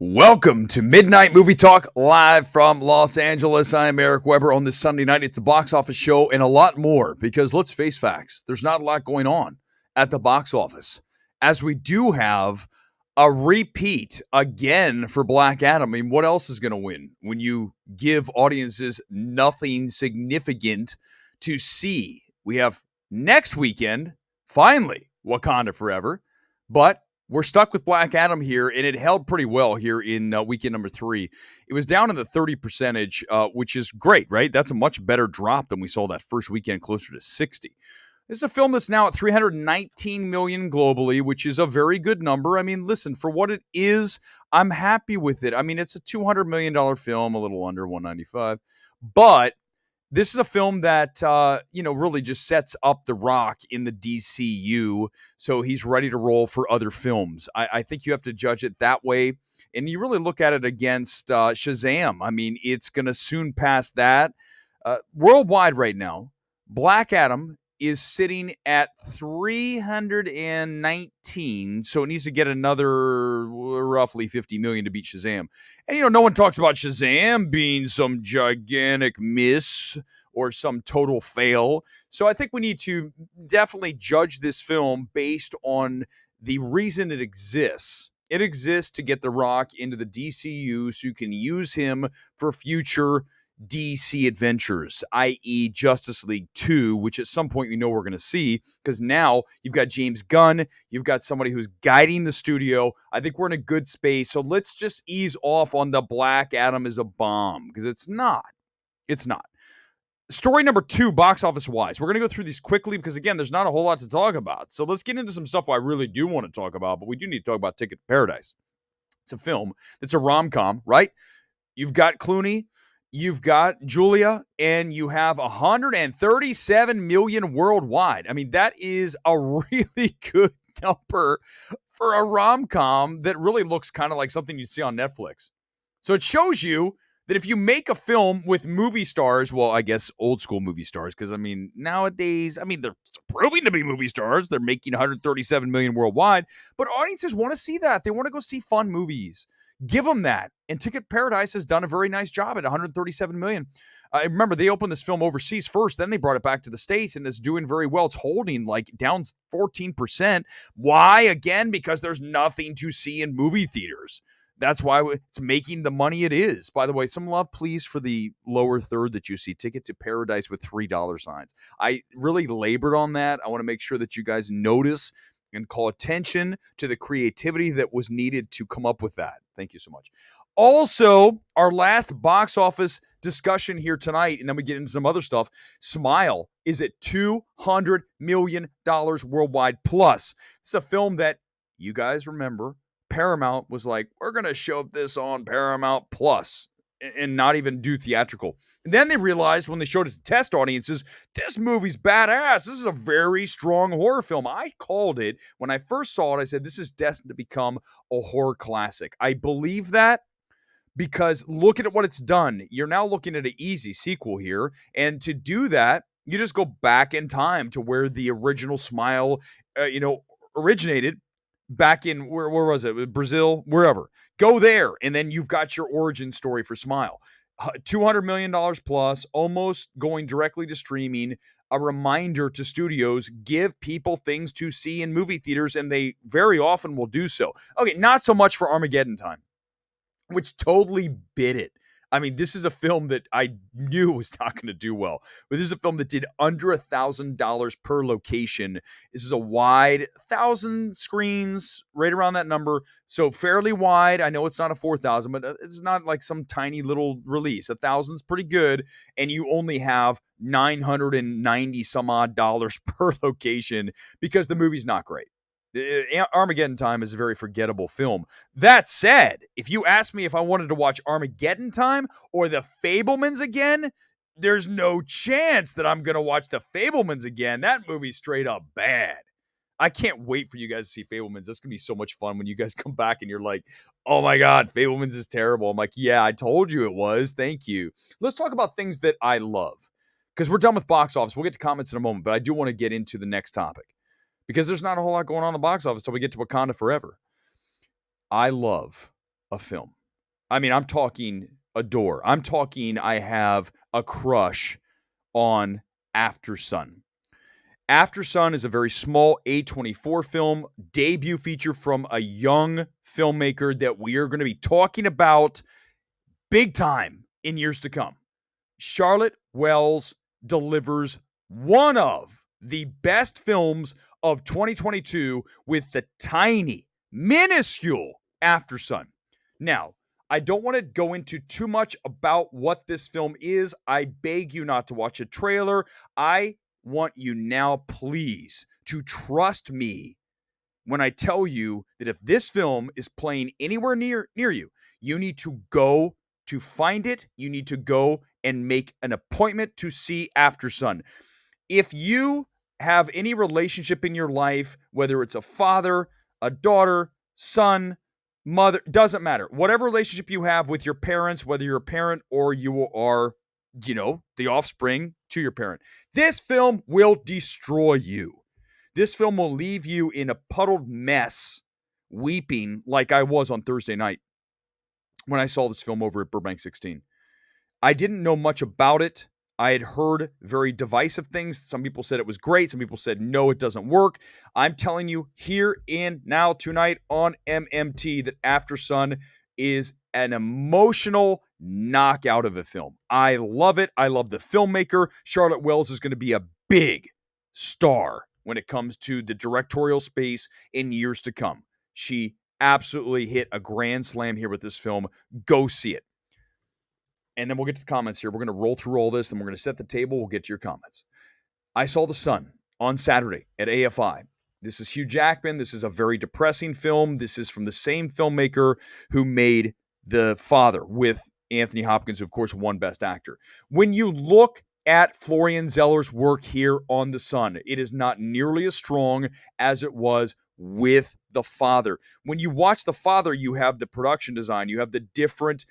Welcome to Midnight Movie Talk, live from Los Angeles. I'm Eric Weber. On this Sunday night, it's the box office show and a lot more, because let's face facts, there's not a lot going on at the box office, as we do have a repeat again for Black Adam. I mean, what else is going to win when you give audiences nothing significant to see? We have next weekend, finally, Wakanda Forever, but we're stuck with Black Adam here, and it held pretty well here in weekend number 3. It was down in the 30%, which is great, right? That's a much better drop than we saw that first weekend, closer to 60. This is a film that's now at $319 million globally, which is a very good number. I mean, listen, for what it is, I'm happy with it. I mean, it's a $200 million film, a little under 195, but this is a film that, really just sets up The Rock in the DCU, so he's ready to roll for other films. I think you have to judge it that way, and you really look at it against Shazam. I mean, it's going to soon pass that. Worldwide right now, Black Adam is sitting at 319, so it needs to get another roughly 50 million to beat Shazam. And no one talks about Shazam being some gigantic miss or some total fail. So I think we need to definitely judge this film based on the reason it exists. It exists to get The Rock into the DCU so you can use him for future DC adventures, i.e. Justice League 2, which at some point we're going to see, because now you've got James Gunn, you've got somebody who's guiding the studio. I think we're in a good space, so let's just ease off on the Black Adam is a bomb, because it's not. It's not. Story number 2, box office-wise. We're going to go through these quickly because, again, there's not a whole lot to talk about. So let's get into some stuff I really do want to talk about, but we do need to talk about Ticket to Paradise. It's a film that's a rom-com, right? You've got Clooney, you've got Julia, and you have 137 million worldwide. I mean, that is a really good number for a rom-com that really looks kind of like something you'd see on Netflix. So it shows you that if you make a film with movie stars, well, I guess old school movie stars, because, nowadays, they're proving to be movie stars. They're making 137 million worldwide, but audiences want to see that. They want to go see fun movies. Give them that. And Ticket Paradise has done a very nice job at 137 million. Remember, they opened this film overseas first, then they brought it back to the States, and it's doing very well. It's holding down 14%. Why? Again, because there's nothing to see in movie theaters. That's why it's making the money it is. By the way, some love, please, for the lower third that you see, Ticket to Paradise with $3 signs. I really labored on that. I want to make sure that you guys notice and call attention to the creativity that was needed to come up with that. Thank you so much. Also, our last box office discussion here tonight, and then we get into some other stuff. Smile is at $200 million worldwide plus. It's a film that you guys remember. Paramount was like, we're going to show this on Paramount Plus and not even do theatrical. And then they realized when they showed it to test audiences, this movie's badass. This is a very strong horror film. I called it, when I first saw it, I said, this is destined to become a horror classic. I believe that because look at what it's done. You're now looking at an easy sequel here. And to do that, you just go back in time to where the original Smile, originated. Back in, where was it? Brazil, wherever. Go there, and then you've got your origin story for Smile. $200 million plus, almost going directly to streaming. A reminder to studios, give people things to see in movie theaters, and they very often will do so. Okay, not so much for Armageddon Time, which totally bit it. This is a film that I knew was not going to do well. But this is a film that did under $1,000 per location. This is a wide 1,000 screens, right around that number. So fairly wide. I know it's not a 4,000, but it's not like some tiny little release. 1,000's pretty good. And you only have 990 some odd dollars per location because the movie's not great. Armageddon Time is a very forgettable film. That said, if you ask me if I wanted to watch Armageddon Time or The Fabelmans again, there's no chance that I'm going to watch The Fabelmans again. That movie's straight up bad. I can't wait for you guys to see Fabelmans. That's going to be so much fun when you guys come back and you're like, oh my God, Fabelmans is terrible. I'm like, yeah, I told you it was. Thank you. Let's talk about things that I love, because we're done with box office. We'll get to comments in a moment, but I do want to get into the next topic, because there's not a whole lot going on in the box office till we get to Wakanda Forever. I love a film. I mean, I'm talking adore. I'm talking I have a crush on After Sun. After Sun is a very small A24 film, debut feature from a young filmmaker that we are going to be talking about big time in years to come. Charlotte Wells delivers one of the best films of 2022 with the tiny, minuscule After Sun. Now, I don't want to go into too much about what this film is. I beg you not to watch a trailer. I want you now, please, to trust me when I tell you that if this film is playing anywhere near you, you need to go to find it. You need to go and make an appointment to see After Sun. If you have any relationship in your life, whether it's a father, a daughter, son, mother, doesn't matter. Whatever relationship you have with your parents, whether you're a parent or you are, the offspring to your parent, this film will destroy you. This film will leave you in a puddled mess, weeping like I was on Thursday night when I saw this film over at Burbank 16. I didn't know much about it. I had heard very divisive things. Some people said it was great. Some people said, no, it doesn't work. I'm telling you here and now tonight on MMT that After Sun is an emotional knockout of a film. I love it. I love the filmmaker. Charlotte Wells is going to be a big star when it comes to the directorial space in years to come. She absolutely hit a grand slam here with this film. Go see it. And then we'll get to the comments here. We're going to roll through all this, and we're going to set the table. We'll get to your comments. I saw The Son on Saturday at AFI. This is Hugh Jackman. This is a very depressing film. This is from the same filmmaker who made The Father with Anthony Hopkins, who, of course, won Best Actor. When you look at Florian Zeller's work here on The Son, it is not nearly as strong as it was with The Father. When you watch The Father, you have the production design. You have the different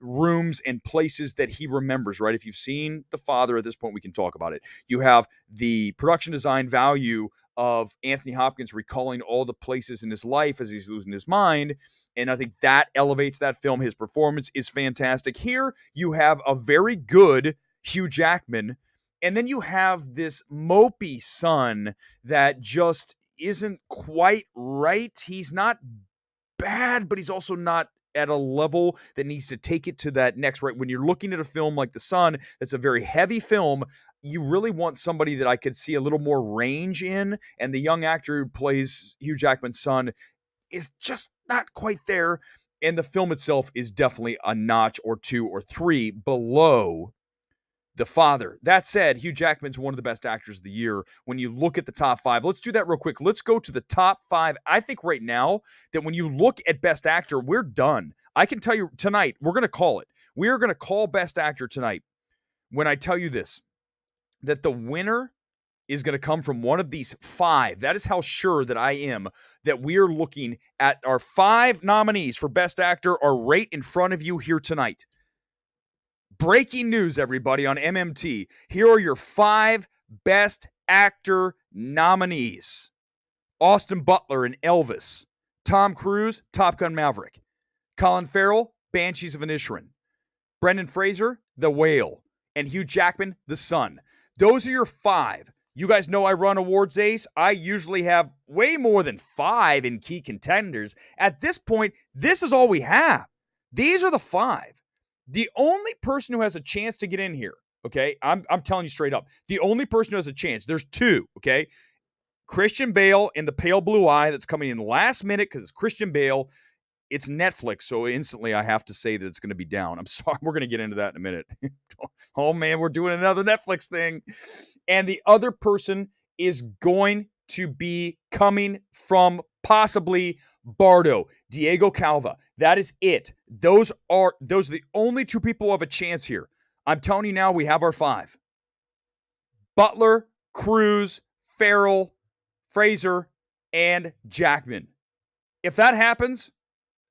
rooms and places that he remembers, right? If you've seen The Father at this point, we can talk about it. You have the production design value of Anthony Hopkins recalling all the places in his life as he's losing his mind. And I think that elevates that film. His performance is fantastic. Here you have a very good Hugh Jackman, and then you have this mopey son that just isn't quite right. He's not bad, but he's also not at a level that needs to take it to that next, right? When you're looking at a film like The Son, that's a very heavy film, you really want somebody that I could see a little more range in, and the young actor who plays Hugh Jackman's son is just not quite there, and the film itself is definitely a notch or two or three below The Father. That said, Hugh Jackman's one of the best actors of the year. When you look at the top five, let's do that real quick. Let's go to the top five. I think right now that when you look at Best Actor, we're done. I can tell you tonight, we're going to call it. We are going to call Best Actor tonight when I tell you this, that the winner is going to come from one of these five. That is how sure that I am that we are looking at our five nominees for Best Actor are right in front of you here tonight. Breaking news, everybody, on MMT. Here are your five Best Actor nominees. Austin Butler in Elvis. Tom Cruise, Top Gun Maverick. Colin Farrell, Banshees of Inisherin. Brendan Fraser, The Whale. And Hugh Jackman, The Son. Those are your five. You guys know I run Awards Ace. I usually have way more than five in key contenders. At this point, this is all we have. These are the five. The only person who has a chance to get in here, okay, I'm telling you straight up, the only person who has a chance, there's two, okay? Christian Bale in The Pale Blue Eye, that's coming in last minute because it's Christian Bale. It's Netflix, so instantly I have to say that it's going to be down. I'm sorry, we're going to get into that in a minute. Oh, man, we're doing another Netflix thing. And the other person is going to be coming from possibly Bardo, Diego Calva. That is it. Those are the only two people who have a chance here. I'm telling you now, we have our five. Butler, Cruise, Farrell, Fraser, and Jackman. If that happens,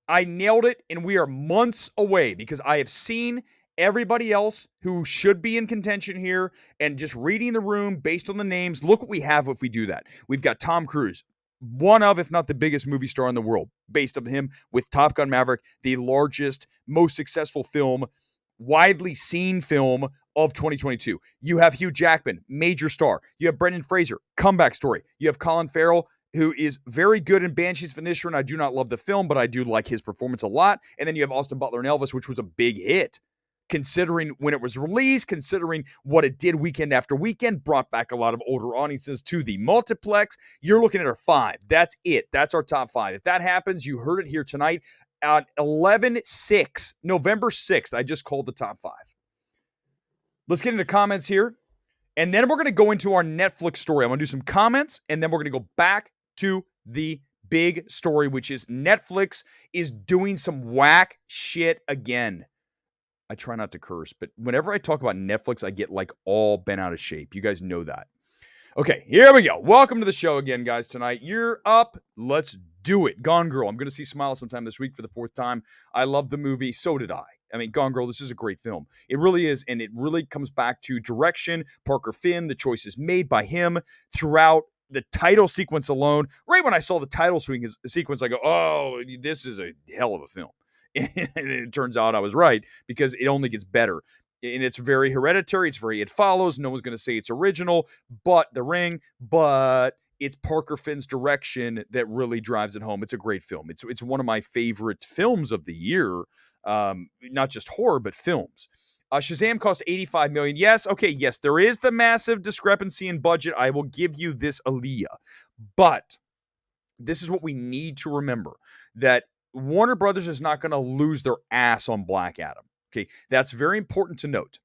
I nailed it, and we are months away because I have seen everybody else who should be in contention here, and just reading the room based on the names, look what we have if we do that. We've got Tom Cruise. one of, if not the biggest movie star in the world, based on him with Top Gun Maverick, the largest, most successful film, widely seen film of 2022. You have Hugh Jackman, major star. You have Brendan Fraser, comeback story. You have Colin Farrell, who is very good in Banshees of Inisherin. I do not love the film, but I do like his performance a lot. And then you have Austin Butler and Elvis, which was a big hit. Considering when it was released, considering what it did weekend after weekend, brought back a lot of older audiences to the multiplex. You're looking at our 5. That's it. That's our top 5. If that happens, you heard it here tonight on 11/6, November 6th. I just called the top 5. Let's get into comments here. And then we're going to go into our Netflix story. I'm going to do some comments, and then we're going to go back to the big story, which is Netflix is doing some whack shit again. I try not to curse, but whenever I talk about Netflix, I get like all bent out of shape. You guys know that. Okay, here we go. Welcome to the show again, guys, tonight. You're up. Let's do it. Gone Girl. I'm going to see Smile sometime this week for the 4th time. I love the movie. So did I. I mean, Gone Girl, this is a great film. It really is, and it really comes back to direction, Parker Finn, the choices made by him throughout the title sequence alone. Right when I saw the title sequence, I go, oh, this is a hell of a film. And it turns out I was right, because it only gets better. And it's very hereditary. It's very It Follows. No one's going to say it's original, but The Ring, but it's Parker Finn's direction that really drives it home. It's a great film. It's one of my favorite films of the year. Not just horror, but films. Shazam cost $85 million. Yes, okay, yes, there is the massive discrepancy in budget. I will give you this, Aaliyah. But this is what we need to remember, that Warner Brothers is not going to lose their ass on Black Adam. Okay, that's very important to note.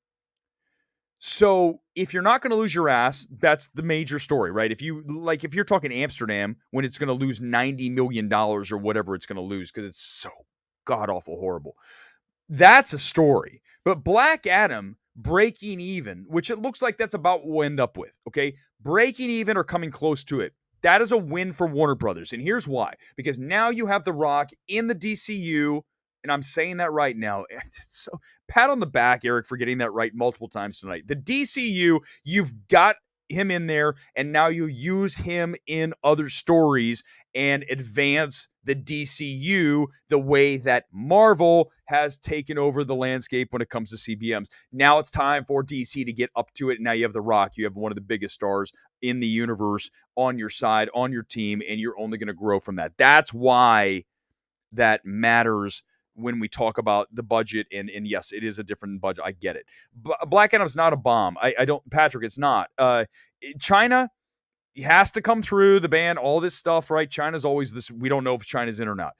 So if you're not going to lose your ass, that's the major story, right? If you're talking Amsterdam, when it's going to lose $90 million or whatever it's going to lose because it's so god-awful horrible, that's a story. But Black Adam breaking even, which it looks like that's about what we'll end up with, okay? Breaking even or coming close to it. That is a win for Warner Brothers. And here's why. Because now you have The Rock in the DCU, and I'm saying that right now. So pat on the back, Eric, for getting that right multiple times tonight. The DCU, you've got him in there, and now you use him in other stories and advance the DCU the way that Marvel has taken over the landscape when it comes to CBMs. Now it's time for DC to get up to it. Now you have The Rock. You have one of the biggest stars in the universe on your side, on your team, and you're only going to grow from that. That's why that matters when we talk about the budget. And yes, it is a different budget. I get it. Black Adam's not a bomb. I don't, Patrick, it's not. China has to come through the ban, all this stuff, right? China's always this. We don't know if China's in or not.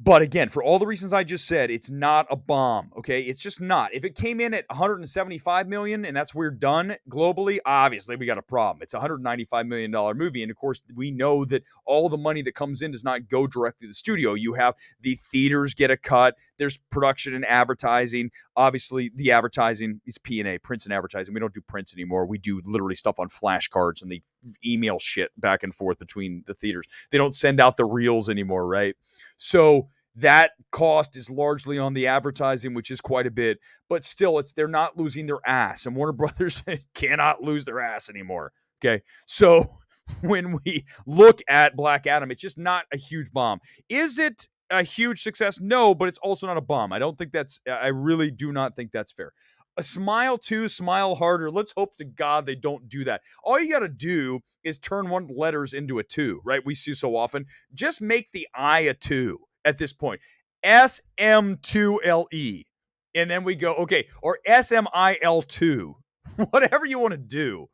But again, for all the reasons I just said, it's not a bomb, okay? It's just not. If it came in at $175 million and that's where we're done globally, obviously we got a problem. It's a $195 million movie. And of course, we know that all the money that comes in does not go directly to the studio. You have the theaters get a cut. There's production and advertising. Obviously, the advertising is P&A, prints and advertising. We don't do prints anymore. We do literally stuff on flashcards and the email shit back and forth between the theaters. They don't send out the reels anymore, right? So that cost is largely on the advertising, which is quite a bit, but still they're not losing their ass, and Warner Brothers cannot lose their ass anymore. Okay. So when we look at Black Adam, it's just not a huge bomb. Is it a huge success? No, but it's also not a bomb. I really do not think that's fair. A Smile 2, Smile Harder. Let's hope to God they don't do that. All you got to do is turn one of the letters into a 2, right? We see so often. Just make the I a 2 at this point. SM2LE. And then we go, okay, or SMIL2. Whatever you want to do.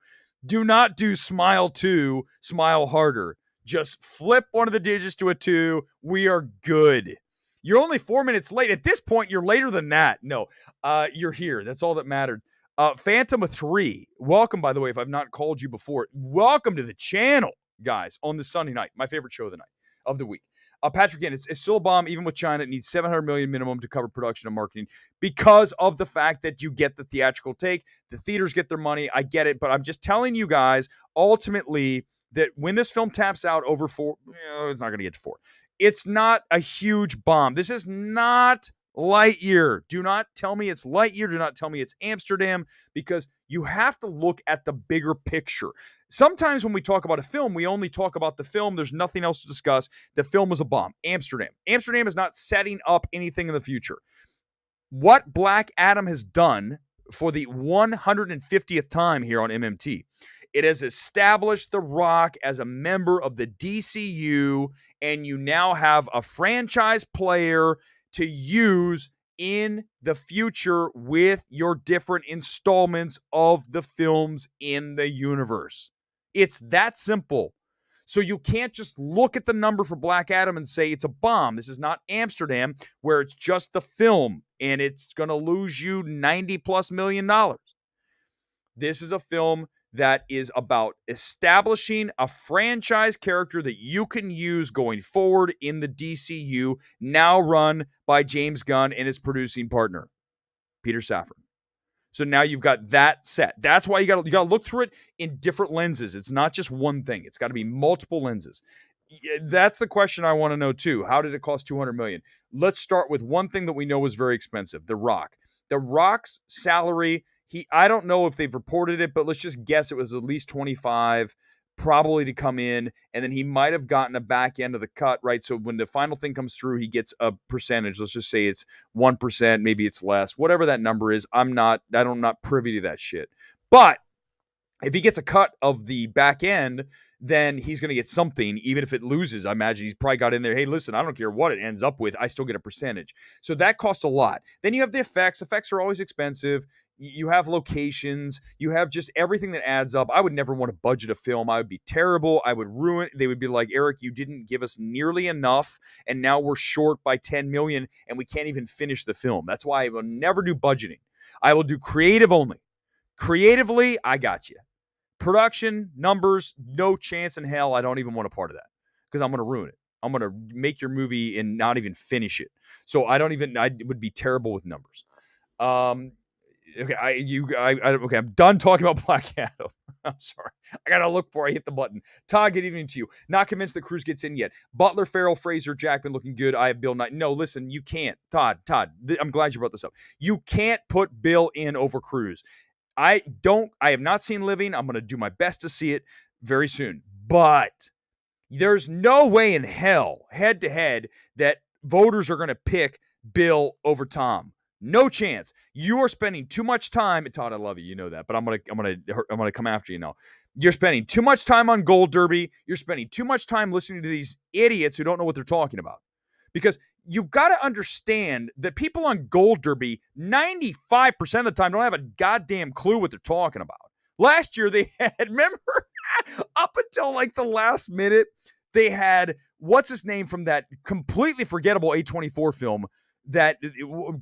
Do not do Smile 2, Smile Harder. Just flip one of the digits to a 2. We are good. You're only 4 minutes late. At this point, you're later than that. No, you're here. That's all that mattered. Phantom of 3. Welcome, by the way, if I've not called you before. Welcome to the channel, guys, on this Sunday night. My favorite show of the night, of the week. Patrick, again, it's still a bomb. Even with China, it needs $700 million minimum to cover production and marketing because of the fact that you get the theatrical take. The theaters get their money. I get it. But I'm just telling you guys, ultimately, that when this film taps out over 4, it's not going to get to 4. It's not a huge bomb. This is not Lightyear. Do not tell me it's Lightyear. Do not tell me it's Amsterdam, because you have to look at the bigger picture. Sometimes when we talk about a film, we only talk about the film. There's nothing else to discuss. The film was a bomb. Amsterdam. Amsterdam is not setting up anything in the future. What Black Adam has done for the 150th time here on MMT, it has established The Rock as a member of the DCU, and you now have a franchise player to use in the future with your different installments of the films in the universe. It's that simple. So you can't just look at the number for Black Adam and say it's a bomb. This is not Amsterdam, where it's just the film and it's going to lose you $90+ million. This is a film that is about establishing a franchise character that you can use going forward in the DCU, now run by James Gunn and his producing partner, Peter Safran. So now you've got that set. That's why you got to look through it in different lenses. It's not just one thing. It's got to be multiple lenses. That's the question I want to know too. How did it cost $200 million? Let's start with one thing that we know was very expensive, The Rock. The Rock's salary, I don't know if they've reported it, but let's just guess it was at least 25 probably to come in, and then he might have gotten a back end of the cut, right? So when the final thing comes through, he gets a percentage. Let's just say it's 1%, maybe it's less, whatever that number is. I'm not privy to that shit. But if he gets a cut of the back end, then he's going to get something, even if it loses. I imagine he's probably got in there, hey, listen, I don't care what it ends up with, I still get a percentage. So that costs a lot. Then you have the effects. Effects are always expensive. You have locations. You have just everything that adds up. I would never want to budget a film. I would be terrible. I would ruin. They would be like, Eric, you didn't give us nearly enough, and now we're short by 10 million, and we can't even finish the film. That's why I will never do budgeting. I will do creative only. Creatively, I got you. Production, numbers, no chance in hell. I don't even want a part of that because I'm going to ruin it. I'm going to make your movie and not even finish it. So I would be terrible with numbers. Okay, I'm done talking about Black Adam. I'm sorry. I got to look for it. I hit the button. Todd, good evening to you. Not convinced that Cruz gets in yet. Butler, Farrell, Fraser, Jackman looking good. I have Bill Knight. No, listen, you can't. Todd, I'm glad you brought this up. You can't put Bill in over Cruz. I have not seen Living. I'm going to do my best to see it very soon. But there's no way in hell, head to head, that voters are going to pick Bill over Tom. No chance. You are spending too much time. Todd, I love you. You know that, but I'm gonna come after you now. You're spending too much time on Gold Derby. You're spending too much time listening to these idiots who don't know what they're talking about. Because you've got to understand that people on Gold Derby, 95% of the time, don't have a goddamn clue what they're talking about. Last year, they had, remember, up until like the last minute, they had, what's his name from that completely forgettable A24 film that,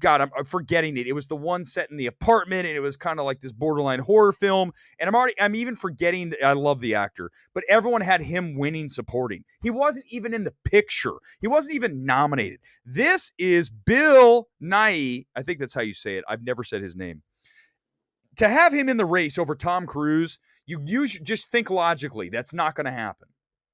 God, I'm forgetting it. It was the one set in the apartment, and it was kind of like this borderline horror film. And I'm even forgetting, I love the actor, but everyone had him winning supporting. He wasn't even in the picture. He wasn't even nominated. This is Bill Nighy. I think that's how you say it. I've never said his name. To have him in the race over Tom Cruise, you should just think logically. That's not going to happen.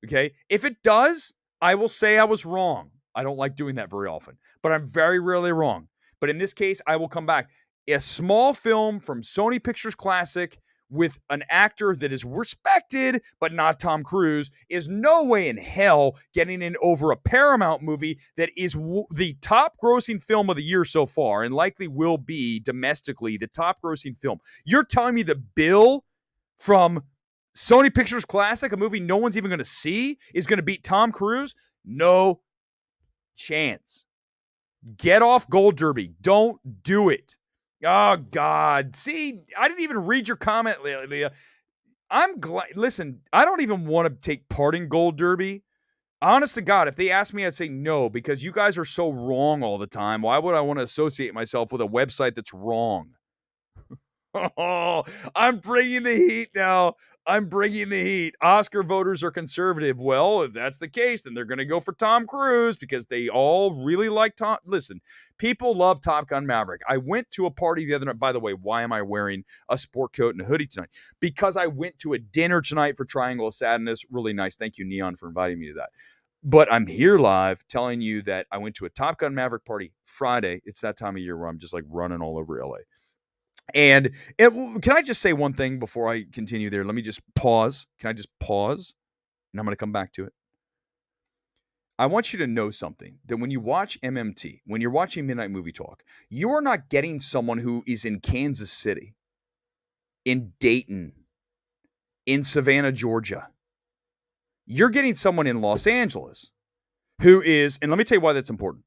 Okay? If it does, I will say I was wrong. I don't like doing that very often, but I'm very rarely wrong. But in this case, I will come back. A small film from Sony Pictures Classic with an actor that is respected, but not Tom Cruise, is no way in hell getting in over a Paramount movie that is the top grossing film of the year so far, and likely will be domestically the top grossing film. You're telling me the Bill from Sony Pictures Classic, a movie no one's even going to see, is going to beat Tom Cruise? No chance. Get off Gold Derby. Don't do it. Oh, God. See, I didn't even read your comment, Leah. I'm glad. Listen, I don't even want to take part in Gold Derby. Honest to God, if they asked me, I'd say no, because you guys are so wrong all the time. Why would I want to associate myself with a website that's wrong? Oh, I'm bringing the heat now. I'm bringing the heat. Oscar voters are conservative. Well, if that's the case, then they're going to go for Tom Cruise because they all really like Tom. Listen, people love Top Gun Maverick. I went to a party the other night. By the way, why am I wearing a sport coat and a hoodie tonight? Because I went to a dinner tonight for Triangle of Sadness. Really nice. Thank you, Neon, for inviting me to that. But I'm here live telling you that I went to a Top Gun Maverick party Friday. It's that time of year where I'm just like running all over LA. And can I just say one thing before I continue there? Let me just pause. Can I just pause? And I'm going to come back to it. I want you to know something, that when you watch MMT, when you're watching Midnight Movie Talk, you are not getting someone who is in Kansas City, in Dayton, in Savannah, Georgia. You're getting someone in Los Angeles who is, and let me tell you why that's important.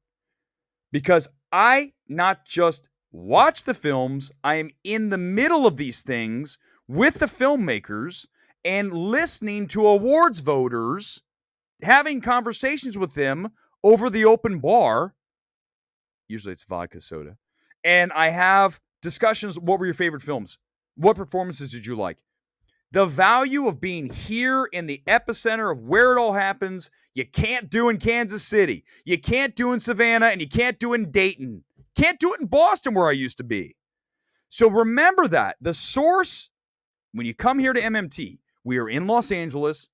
Because I not just watch the films, I am in the middle of these things with the filmmakers and listening to awards voters, having conversations with them over the open bar. Usually it's vodka soda. And I have discussions. What were your favorite films? What performances did you like? The value of being here in the epicenter of where it all happens, you can't do in Kansas City. You can't do in Savannah, and you can't do in Dayton. Can't do it in Boston, where I used to be. So remember that. The source, when you come here to MMT, we are in Los Angeles,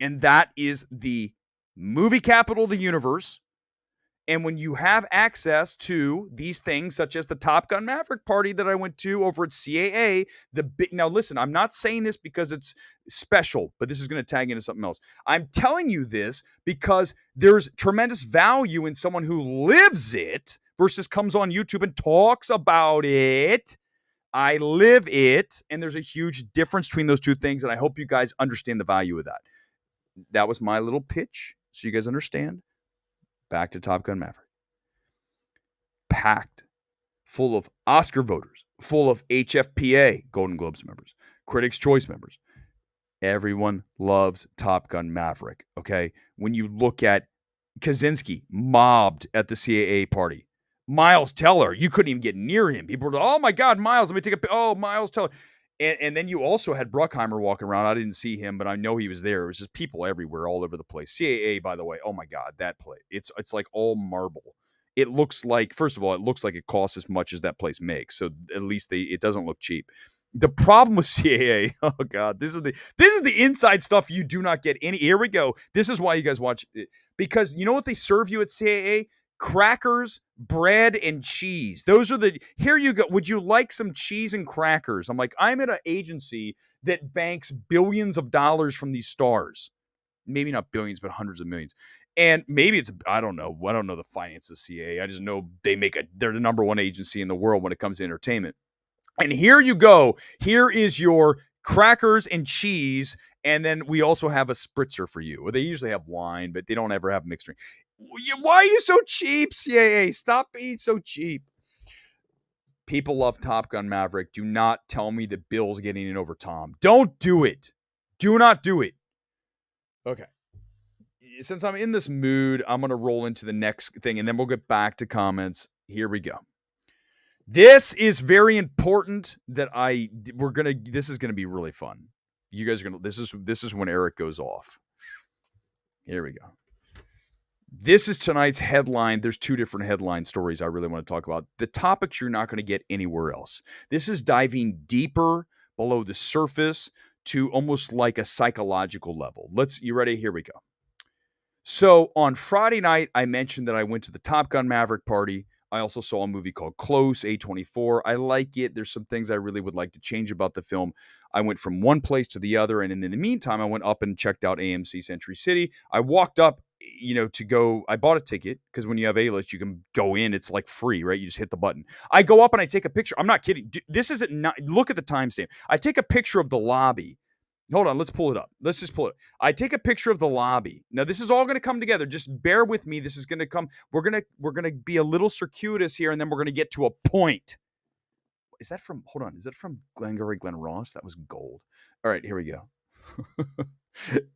and that is the movie capital of the universe. And when you have access to these things, such as the Top Gun Maverick party that I went to over at CAA, now listen, I'm not saying this because it's special, but this is going to tag into something else. I'm telling you this because there's tremendous value in someone who lives it versus comes on YouTube and talks about it. I live it, and there's a huge difference between those two things, and I hope you guys understand the value of that. That was my little pitch, so you guys understand. Back to Top Gun Maverick. Packed, full of Oscar voters, full of HFPA, Golden Globes members, Critics' Choice members. Everyone loves Top Gun Maverick, okay? When you look at Kaczynski, mobbed at the CAA party. Miles Teller, you couldn't even get near him. People were like, oh my God, Miles, let me take a oh, Miles Teller. And then you also had Bruckheimer walking around. I didn't see him, but I know he was there. It was just people everywhere, all over the place. CAA, by the way, oh my God, that place. It's like all marble. It looks like, first of all, it looks like it costs as much as that place makes. So at least it doesn't look cheap. The problem with CAA, oh God, this is the inside stuff you do not get any. Here we go. This is why you guys watch it. Because you know what they serve you at CAA? Crackers, bread, and cheese. Those are here you go. Would you like some cheese and crackers? I'm like, I'm at an agency that banks billions of dollars from these stars. Maybe not billions, but hundreds of millions. And maybe I don't know. I don't know the finances of CAA. I just know they're the number one agency in the world when it comes to entertainment. And here you go. Here is your crackers and cheese. And then we also have a spritzer for you. Well, they usually have wine, but they don't ever have mixed drink. Why are you so cheap, CAA? Stop being so cheap. People love Top Gun Maverick. Do not tell me that Bill's getting in over Tom. Don't do it. Do not do it. Okay. Since I'm in this mood, I'm going to roll into the next thing, and then we'll get back to comments. Here we go. This is very important that this is going to be really fun. You guys are going to, this is when Erick goes off. Here we go. This is tonight's headline. There's two different headline stories I really want to talk about. The topics you're not going to get anywhere else. This is diving deeper below the surface to almost like a psychological level. You ready? Here we go. So on Friday night, I mentioned that I went to the Top Gun Maverick party. I also saw a movie called Close, A24. I like it. There's some things I really would like to change about the film. I went from one place to the other, and in the meantime, I went up and checked out AMC Century City. I walked up, to go. I bought a ticket because when you have A-list, you can go in. It's like free, right? You just hit the button. I go up and I take a picture. I'm not kidding. This isn't. Look at the timestamp. I take a picture of the lobby. Hold on, let's pull it up. Let's just pull it. I take a picture of the lobby. Now, this is all going to come together. Just bear with me. This is going to come. We're going to be a little circuitous here, and then we're going to get to a point. Is that from Glengarry Glen Ross? That was gold. All right, here we go.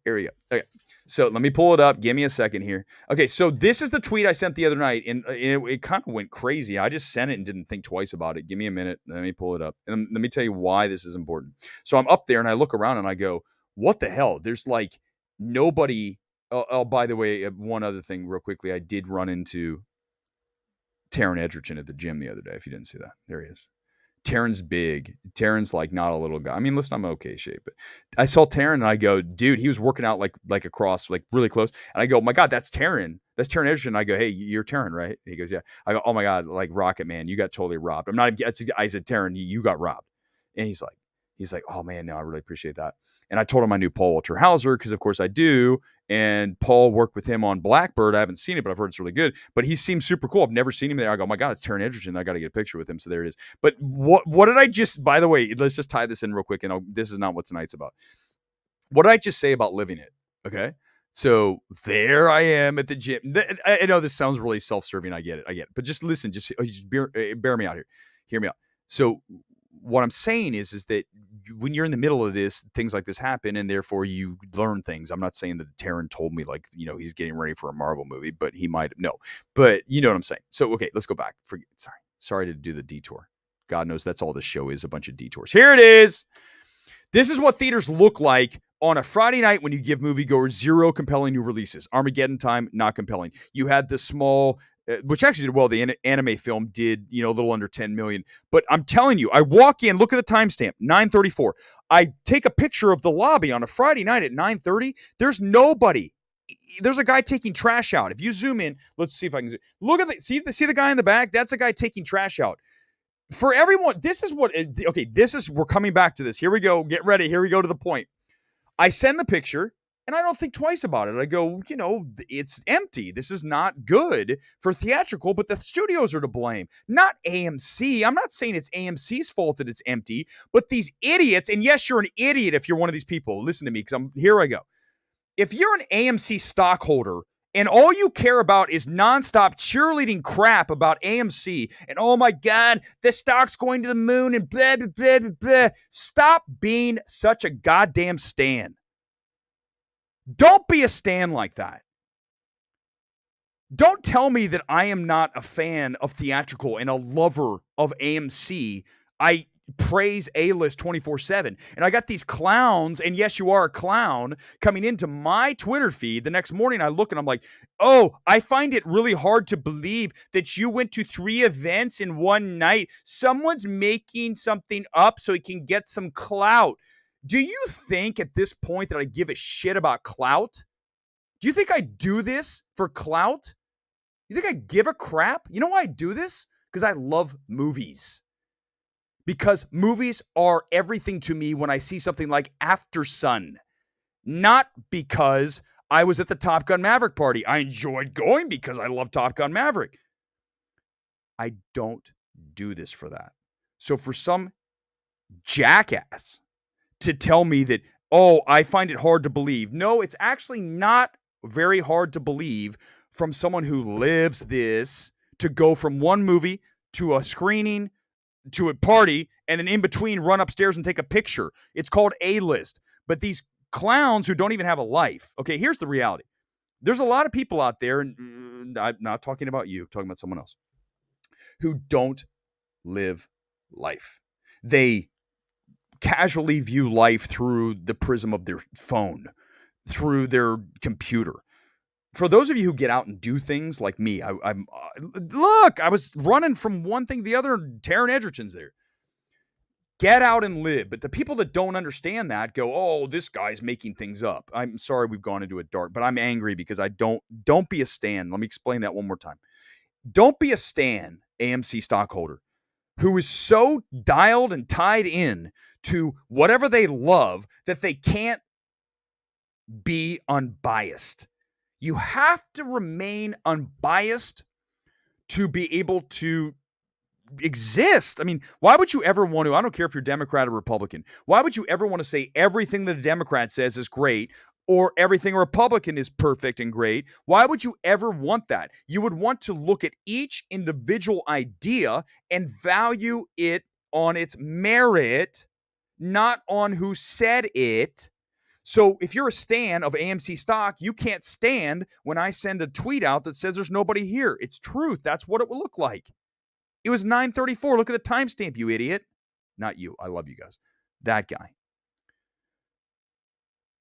Here we go. Okay, so let me pull it up. Give me a second here. Okay, so this is the tweet I sent the other night, and it kind of went crazy. I just sent it and didn't think twice about it. Give me a minute. Let me pull it up. And let me tell you why this is important. So I'm up there, and I look around, and I go, what the hell? There's like nobody. Oh, by the way, one other thing real quickly. I did run into Taron Egerton at the gym the other day, if you didn't see that. There he is. Taryn's big. Taryn's like not a little guy. I mean, listen, I'm in okay shape, but I saw Taryn and I go, dude, he was working out like across, like really close. And I go, my God, that's Taryn. That's Taryn Edgerton. I go, hey, you're Taryn, right? And he goes, yeah. I go, oh my God, like Rocket Man, you got totally robbed. I'm not. I said, Taryn, you got robbed. And he's like, oh man, no, I really appreciate that. And I told him I knew Paul Walter Hauser because of course I do. And Paul worked with him on Blackbird. I haven't seen it, but I've heard it's really good. But he seems super cool. I've never seen him there. I go, oh my God, it's Taryn Edgerton. I got to get a picture with him. So there it is. But what did I just, by the way, let's just tie this in real quick. And this is not what tonight's about. What did I just say about living it? Okay. So there I am at the gym. I know this sounds really self-serving. I get it. But just listen, just bear me out here. Hear me out. So what I'm saying is that when you're in the middle of this, things like this happen, and therefore you learn things. I'm not saying that Taryn told me like, he's getting ready for a Marvel movie, but he might no. But you know what I'm saying. So okay, let's go back. Sorry to do the detour. God knows that's all this show is, a bunch of detours. Here it is. This is what theaters look like on a Friday night when you give moviegoers 0 compelling new releases. Armageddon Time, not compelling. You had the small, which actually did well. The anime film did, a little under 10 million. But I'm telling you, I walk in, look at the timestamp, 9:34. I take a picture of the lobby on a Friday night at 9:30. There's nobody. There's a guy taking trash out. If you zoom in, let's see if I can look at see the guy in the back. That's a guy taking trash out. For everyone, we're coming back to this. Here we go. Get ready. Here we go to the point. I send the picture and I don't think twice about it. I go, it's empty. This is not good for theatrical, but the studios are to blame, not AMC. I'm not saying it's AMC's fault that it's empty, but these idiots, and yes, you're an idiot if you're one of these people. Listen to me, because here I go. If you're an AMC stockholder and all you care about is nonstop cheerleading crap about AMC and, oh my God, the stock's going to the moon and blah, blah, blah, blah, blah. Stop being such a goddamn stan. Don't be a stan like that. Don't tell me that I am not a fan of theatrical and a lover of AMC. I praise A-list 24/7. And I got these clowns, and yes, you are a clown, coming into my Twitter feed. The next morning I look and I'm like, oh, I find it really hard to believe that you went to 3 events in one night. Someone's making something up so he can get some clout. Do you think at this point that I give a shit about clout? Do you think I do this for clout? You think I give a crap? You know why I do this? Because I love movies. Because movies are everything to me when I see something like AFTERSUN. Not because I was at the Top Gun Maverick party. I enjoyed going because I love Top Gun Maverick. I don't do this for that. So for some jackass to tell me that, oh, I find it hard to believe. No, it's actually not very hard to believe from someone who lives this, to go from one movie to a screening to a party, and then in between run upstairs and take a picture. It's called A-list. But these clowns who don't even have a life. Okay, here's the reality. There's a lot of people out there, and I'm not talking about you, I'm talking about someone else, who don't live life. They casually view life through the prism of their phone, through their computer. For those of you who get out and do things like me, look, I was running from one thing to the other, and Taryn Edgerton's there. Get out and live. But the people that don't understand that go, oh, this guy's making things up. I'm sorry we've gone into it dark, but I'm angry because don't be a stan. Let me explain that one more time. Don't be a stan, AMC stockholder, who is so dialed and tied in to whatever they love that they can't be unbiased. You have to remain unbiased to be able to exist. I mean, why would you ever want to, I don't care if you're Democrat or Republican, why would you ever want to say everything that a Democrat says is great or everything a Republican is perfect and great? Why would you ever want that? You would want to look at each individual idea and value it on its merit, not on who said it. So if you're a stan of AMC stock, you can't stand when I send a tweet out that says there's nobody here. It's truth. That's what it will look like. It was 9:34. Look at the timestamp, you idiot. Not you. I love you guys. That guy.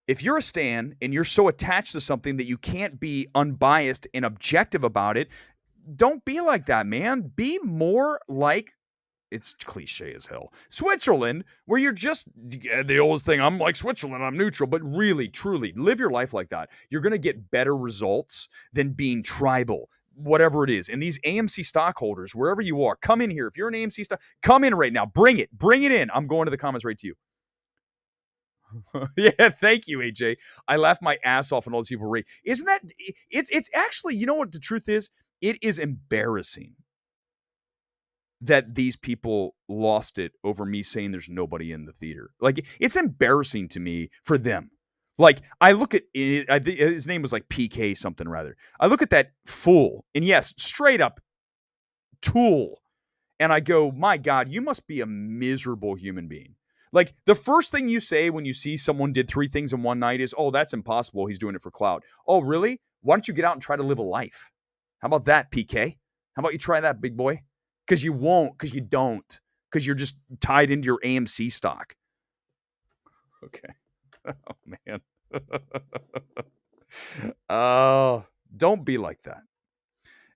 If you're a stan and you're so attached to something that you can't be unbiased and objective about it, don't be like that, man. Be more like it's cliche as hell. Switzerland, where you're just the oldest thing. I'm like Switzerland, I'm neutral, but really, truly, live your life like that. You're going to get better results than being tribal, whatever it is. And these AMC stockholders, wherever you are, come in here. If you're an AMC stock, come in right now. Bring it in. I'm going to the comments right to you. Yeah, thank you, AJ. I laughed my ass off when all these people rate. Isn't that? It's actually, you know what the truth is? It is embarrassing that these people lost it over me saying there's nobody in the theater. Like, it's embarrassing to me for them. Like, I look at, I think his name was like PK something rather. I look at that fool, and yes, straight up tool, and I go, my God, you must be a miserable human being. Like, the first thing you say when you see someone did 3 things in one night is, oh, that's impossible. He's doing it for clout. Oh, really? Why don't you get out and try to live a life? How about that, PK? How about you try that, big boy? Because you won't, because you don't, because you're just tied into your AMC stock. Okay. Oh, man. Don't be like that.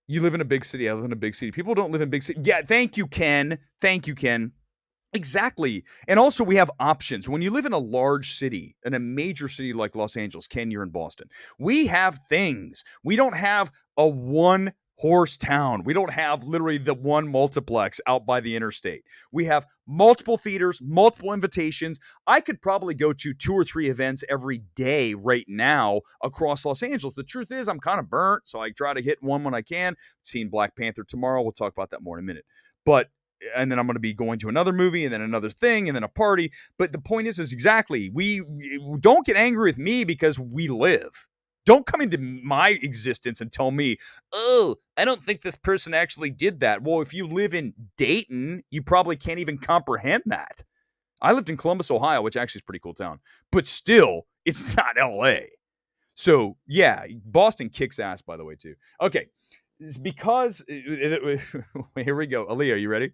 You live in a big city. I live in a big city. People don't live in big cities. Yeah, thank you, Ken. Exactly. And also, we have options. When you live in a large city, in a major city like Los Angeles, Ken, you're in Boston, we have things. We don't have a one-horse town. We don't have literally the one multiplex out by the interstate. We have multiple theaters, multiple invitations. I could probably go to 2 or 3 events every day right now across Los Angeles. The truth is, I'm kind of burnt, so I try to hit one when I can. Seeing Black Panther tomorrow. We'll talk about that more in a minute. And then I'm going to be going to another movie and then another thing and then a party. But the point is exactly, we don't get angry with me because we live. Don't come into my existence and tell me, oh, I don't think this person actually did that. Well, if you live in Dayton, you probably can't even comprehend that. I lived in Columbus, Ohio, which actually is a pretty cool town. But still, it's not LA. So, yeah, Boston kicks ass, by the way, too. Okay. It's because here we go. Aaliyah, are you ready?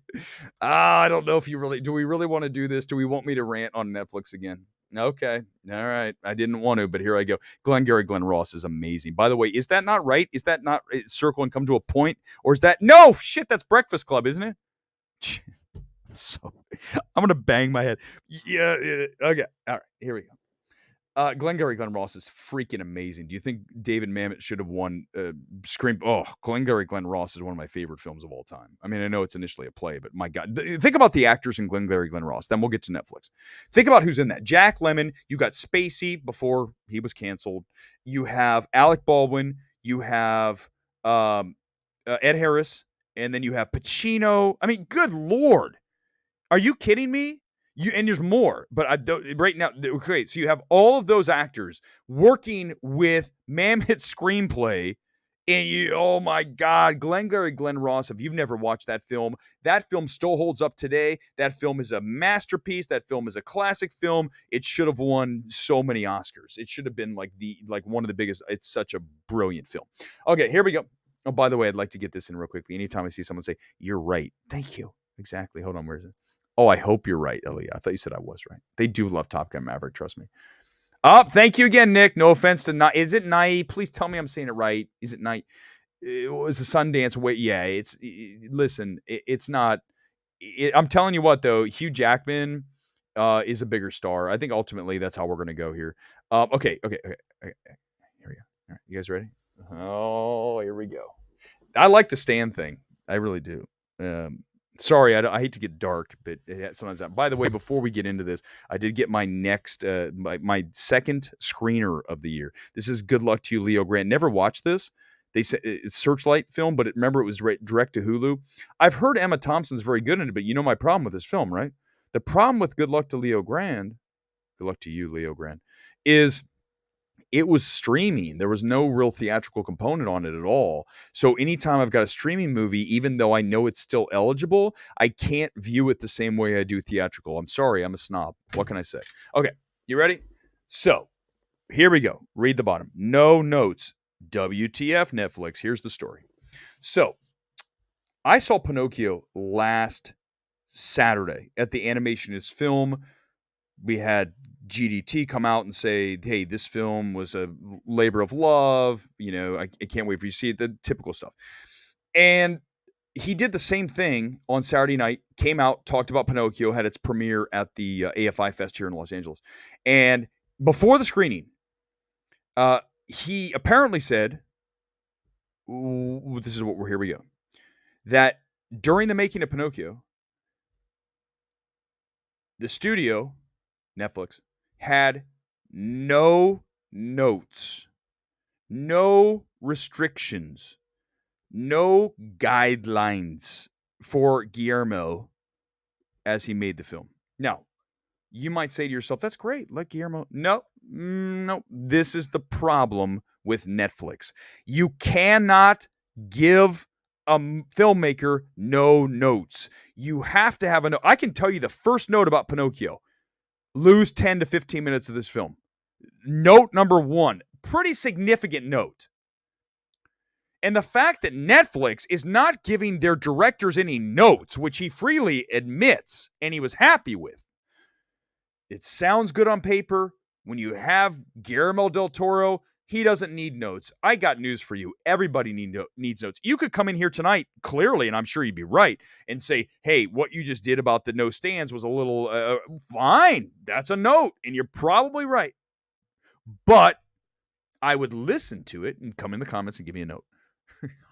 I don't know if you really do. We really want to do this? Do we want me to rant on Netflix again? Okay. All right. I didn't want to, but here I go. Glengarry Glen Ross is amazing. By the way, is that not right? Is that not circle and come to a point? Or is that no shit? That's Breakfast Club, isn't it? So I'm gonna bang my head. Yeah. Okay. All right. Here we go. Glengarry Glen Ross is freaking amazing. Do you think David Mamet should have won Scream? Oh, Glengarry Glen Ross is one of my favorite films of all time. I mean, I know it's initially a play, but my God. Think about the actors in Glengarry Glen Ross. Then we'll get to Netflix. Think about who's in that. Jack Lemmon. You got Spacey before he was canceled. You have Alec Baldwin. You have Ed Harris. And then you have Pacino. I mean, good Lord. Are you kidding me? And there's more, but I don't right now. Okay, so you have all of those actors working with Mamet's screenplay, and oh my God, Glengarry Glen Ross. If you've never watched that film still holds up today. That film is a masterpiece. That film is a classic film. It should have won so many Oscars. It should have been like one of the biggest. It's such a brilliant film. Okay, here we go. Oh, by the way, I'd like to get this in real quickly. Anytime I see someone say, "You're right," thank you. Exactly. Hold on, where is it? Oh, I hope you're right, Aaliyah. I thought you said I was right. They do love Top Gun Maverick, trust me. Thank you again, Nick. No offense to is it night? Please tell me I'm saying it right. Is it night? It was a Sundance way. Yeah, it's not. I'm telling you what, though, Hugh Jackman is a bigger star. I think ultimately that's how we're going to go here. Okay. Here we go. All right, you guys ready? Oh, here we go. I like the stand thing. I really do. Sorry, I hate to get dark, but sometimes. By the way, before we get into this, I did get my next, my second screener of the year. This is Good Luck to You, Leo Grant. Never watched this. They said it's Searchlight film, but remember it was direct to Hulu. I've heard Emma Thompson's very good in it, but you know my problem with this film, right? The problem with Good Luck to Leo Grant, Good Luck to You, Leo Grant, is it was streaming. There was no real theatrical component on it at all. So anytime I've got a streaming movie, even though I know it's still eligible, I can't view it the same way I do theatrical. I'm sorry, I'm a snob. What can I say? Okay, you ready? So here we go. Read the bottom. No notes. WTF Netflix. Here's the story. So I saw Pinocchio last Saturday at the Animationist Film. We had GDT come out and say, hey, this film was a labor of love. You know, I can't wait for you to see it. The typical stuff. And he did the same thing on Saturday night, came out, talked about Pinocchio, had its premiere at the AFI Fest here in Los Angeles. And before the screening, he apparently said, this is what here we go, that during the making of Pinocchio, the studio, Netflix, had no notes, no restrictions, no guidelines for Guillermo as he made the film. Now, you might say to yourself, that's great. Let Guillermo. No. This is the problem with Netflix. You cannot give a filmmaker no notes. You have to have a note. I can tell you the first note about Pinocchio. Lose 10 to 15 minutes of this film. Note number one, pretty significant note. And the fact that Netflix is not giving their directors any notes, which he freely admits and he was happy with. It sounds good on paper. When you have Guillermo del Toro, he doesn't need notes. I got news for you. Everybody needs notes. You could come in here tonight, clearly, and I'm sure you'd be right, and say, hey, what you just did about the no stands was a little fine. That's a note, and you're probably right. But I would listen to it and come in the comments and give me a note.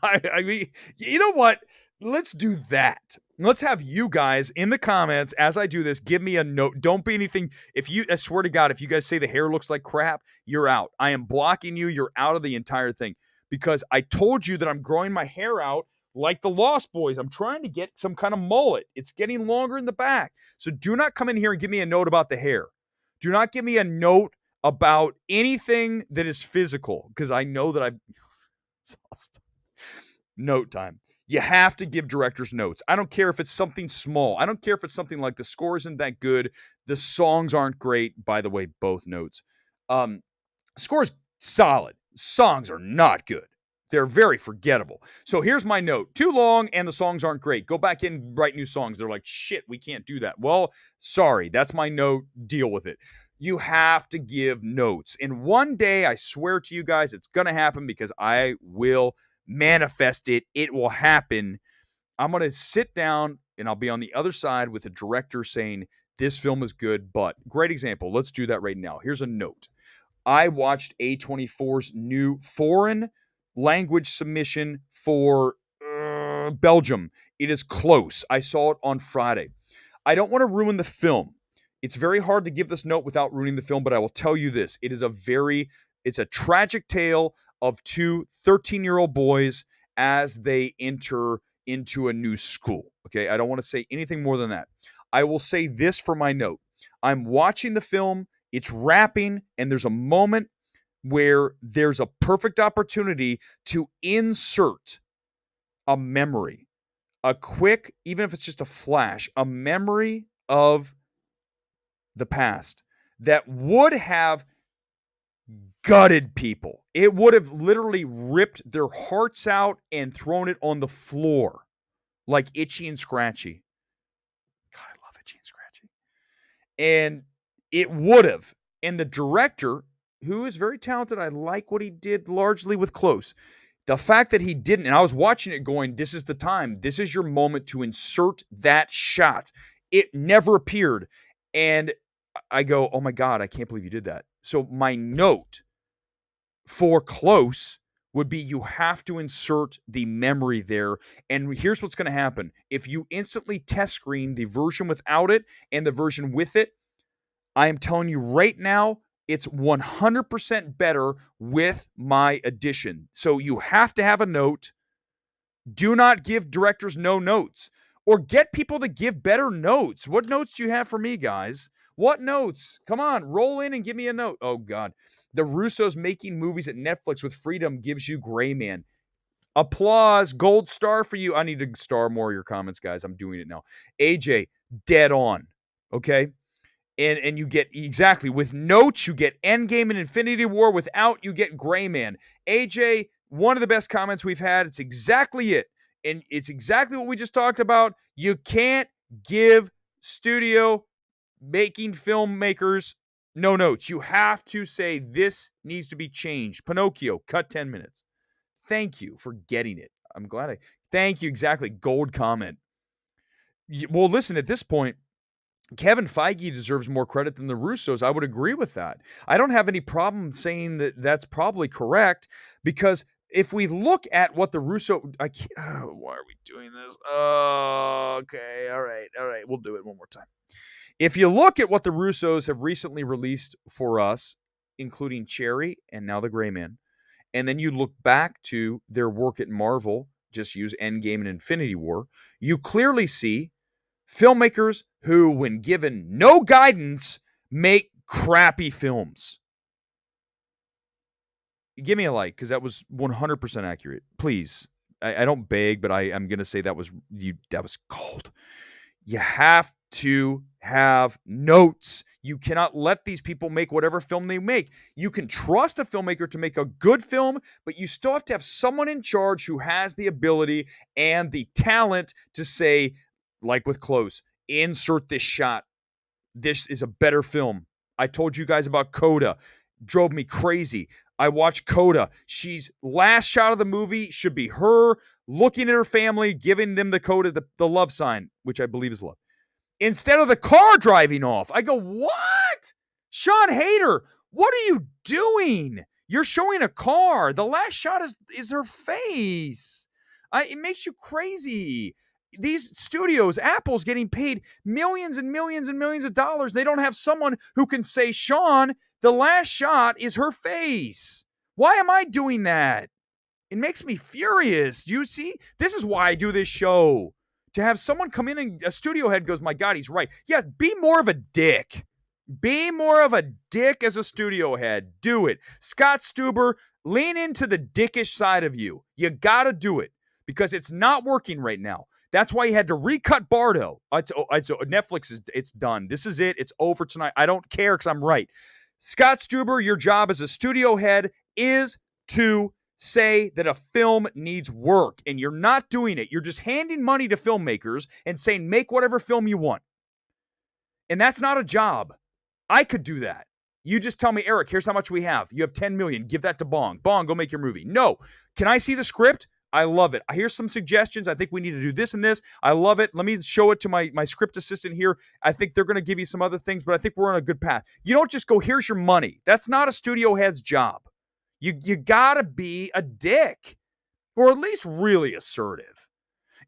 I mean, you know what? Let's do that. Let's have you guys in the comments as I do this. Give me a note. Don't be anything. I swear to God, if you guys say the hair looks like crap, you're out. I am blocking you. You're out of the entire thing because I told you that I'm growing my hair out like the Lost Boys. I'm trying to get some kind of mullet. It's getting longer in the back. So do not come in here and give me a note about the hair. Do not give me a note about anything that is physical because I know that I've note time. You have to give directors notes. I don't care if it's something small. I don't care if it's something like the score isn't that good. The songs aren't great. By the way, both notes. Score's solid. Songs are not good. They're very forgettable. So here's my note. Too long and the songs aren't great. Go back in and write new songs. They're like, shit, we can't do that. Well, sorry. That's my note. Deal with it. You have to give notes. And one day, I swear to you guys, it's going to happen because I will manifest it. It will happen. I'm going to sit down and I'll be on the other side with a director saying, this film is good, but great example. Let's do that right now. Here's a note. I watched A24's new foreign language submission for Belgium. It is close. I saw it on Friday. I don't want to ruin the film. It's very hard to give this note without ruining the film, but I will tell you this. It's a tragic tale of two 13-year-old boys as they enter into a new school. Okay, I don't want to say anything more than that. I will say this for my note. I'm watching the film, it's wrapping, and there's a moment where there's a perfect opportunity to insert a memory, a quick, even if it's just a flash, a memory of the past that would have gutted people. It would have literally ripped their hearts out and thrown it on the floor like Itchy and Scratchy. God, I love Itchy and Scratchy. And it would have. And the director, who is very talented, I like what he did largely with Close. The fact that he didn't, and I was watching it going, this is the time. This is your moment to insert that shot. It never appeared. And I go, oh my God, I can't believe you did that. So my note for Close would be you have to insert the memory there. And here's what's going to happen. If you instantly test screen the version without it and the version with it, I am telling you right now, it's 100% better with my addition. So you have to have a note. Do not give directors no notes or get people to give better notes. What notes do you have for me, guys? What notes? Come on, roll in and give me a note. Oh, God. The Russos making movies at Netflix with freedom gives you Gray Man. Applause. Gold star for you. I need to star more of your comments, guys. I'm doing it now. AJ, dead on. Okay? And you get, exactly, with notes, you get Endgame and Infinity War. Without, you get Gray Man. AJ, one of the best comments we've had. It's exactly it. And it's exactly what we just talked about. You can't give studio making filmmakers no notes. You have to say this needs to be changed. Pinocchio, cut 10 minutes. Thank you for getting it. I'm glad Thank you. Exactly. Gold comment. Well, listen, at this point, Kevin Feige deserves more credit than the Russos. I would agree with that. I don't have any problem saying that that's probably correct, because if we look at what the Russo, I can't, why are we doing this? Okay, all right, we'll do it one more time. If you look at what the Russos have recently released for us, including Cherry and now The Gray Man, and then you look back to their work at Marvel, just use Endgame and Infinity War, you clearly see filmmakers who, when given no guidance, make crappy films. Give me a like, because that was 100% accurate. Please. I don't beg, but I'm going to say that was cold. You have to have notes. You cannot let these people make whatever film they make. You can trust a filmmaker to make a good film, but you still have to have someone in charge who has the ability and the talent to say, like with Close, insert this shot. This is a better film. I told you guys about Coda. Drove me crazy. I watched Coda. She's last shot of the movie should be her looking at her family, giving them the Coda, the love sign, which I believe is love, instead of the car driving off. I go, what? Sean Hayter, what are you doing? You're showing a car. The last shot is her face. It makes you crazy. These studios, Apple's getting paid millions and millions and millions of dollars. They don't have someone who can say, Sean, the last shot is her face. Why am I doing that? It makes me furious. You see, this is why I do this show. To have someone come in and a studio head goes, my God, he's right. Yeah, be more of a dick. Be more of a dick as a studio head. Do it. Scott Stuber, lean into the dickish side of you. You got to do it, because it's not working right now. That's why he had to recut Bardo. Netflix it's done. This is it. It's over tonight. I don't care, because I'm right. Scott Stuber, your job as a studio head is to say that a film needs work, and you're not doing it. You're just handing money to filmmakers and saying, make whatever film you want. And that's not a job. I could do that. You just tell me, Eric, here's how much we have. You have 10 million. Give that to Bong. Bong, go make your movie. No. Can I see the script? I love it. Here's some suggestions. I think we need to do this and this. I love it. Let me show it to my script assistant here. I think they're going to give you some other things, but I think we're on a good path. You don't just go, here's your money. That's not a studio head's job. You got to be a dick, or at least really assertive.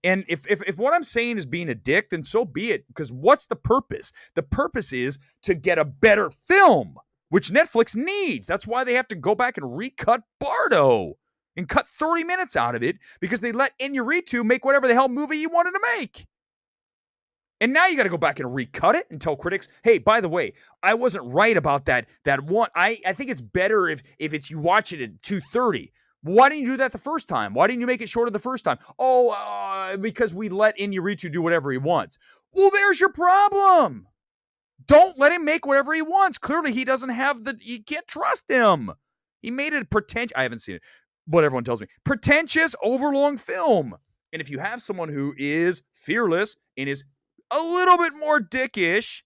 And if what I'm saying is being a dick, then so be it, because what's the purpose? The purpose is to get a better film, which Netflix needs. That's why they have to go back and recut Bardo and cut 30 minutes out of it, because they let Iñárritu make whatever the hell movie he wanted to make. And now you got to go back and recut it and tell critics, hey, by the way, I wasn't right about that one. I think it's better if it's you watch it at 2:30. Why didn't you do that the first time? Why didn't you make it shorter the first time? Because we let Iñárritu do whatever he wants. Well, there's your problem. Don't let him make whatever he wants. Clearly, he doesn't have you can't trust him. He made it pretentious. I haven't seen it, but everyone tells me. Pretentious, overlong film. And if you have someone who is fearless and is a little bit more dickish,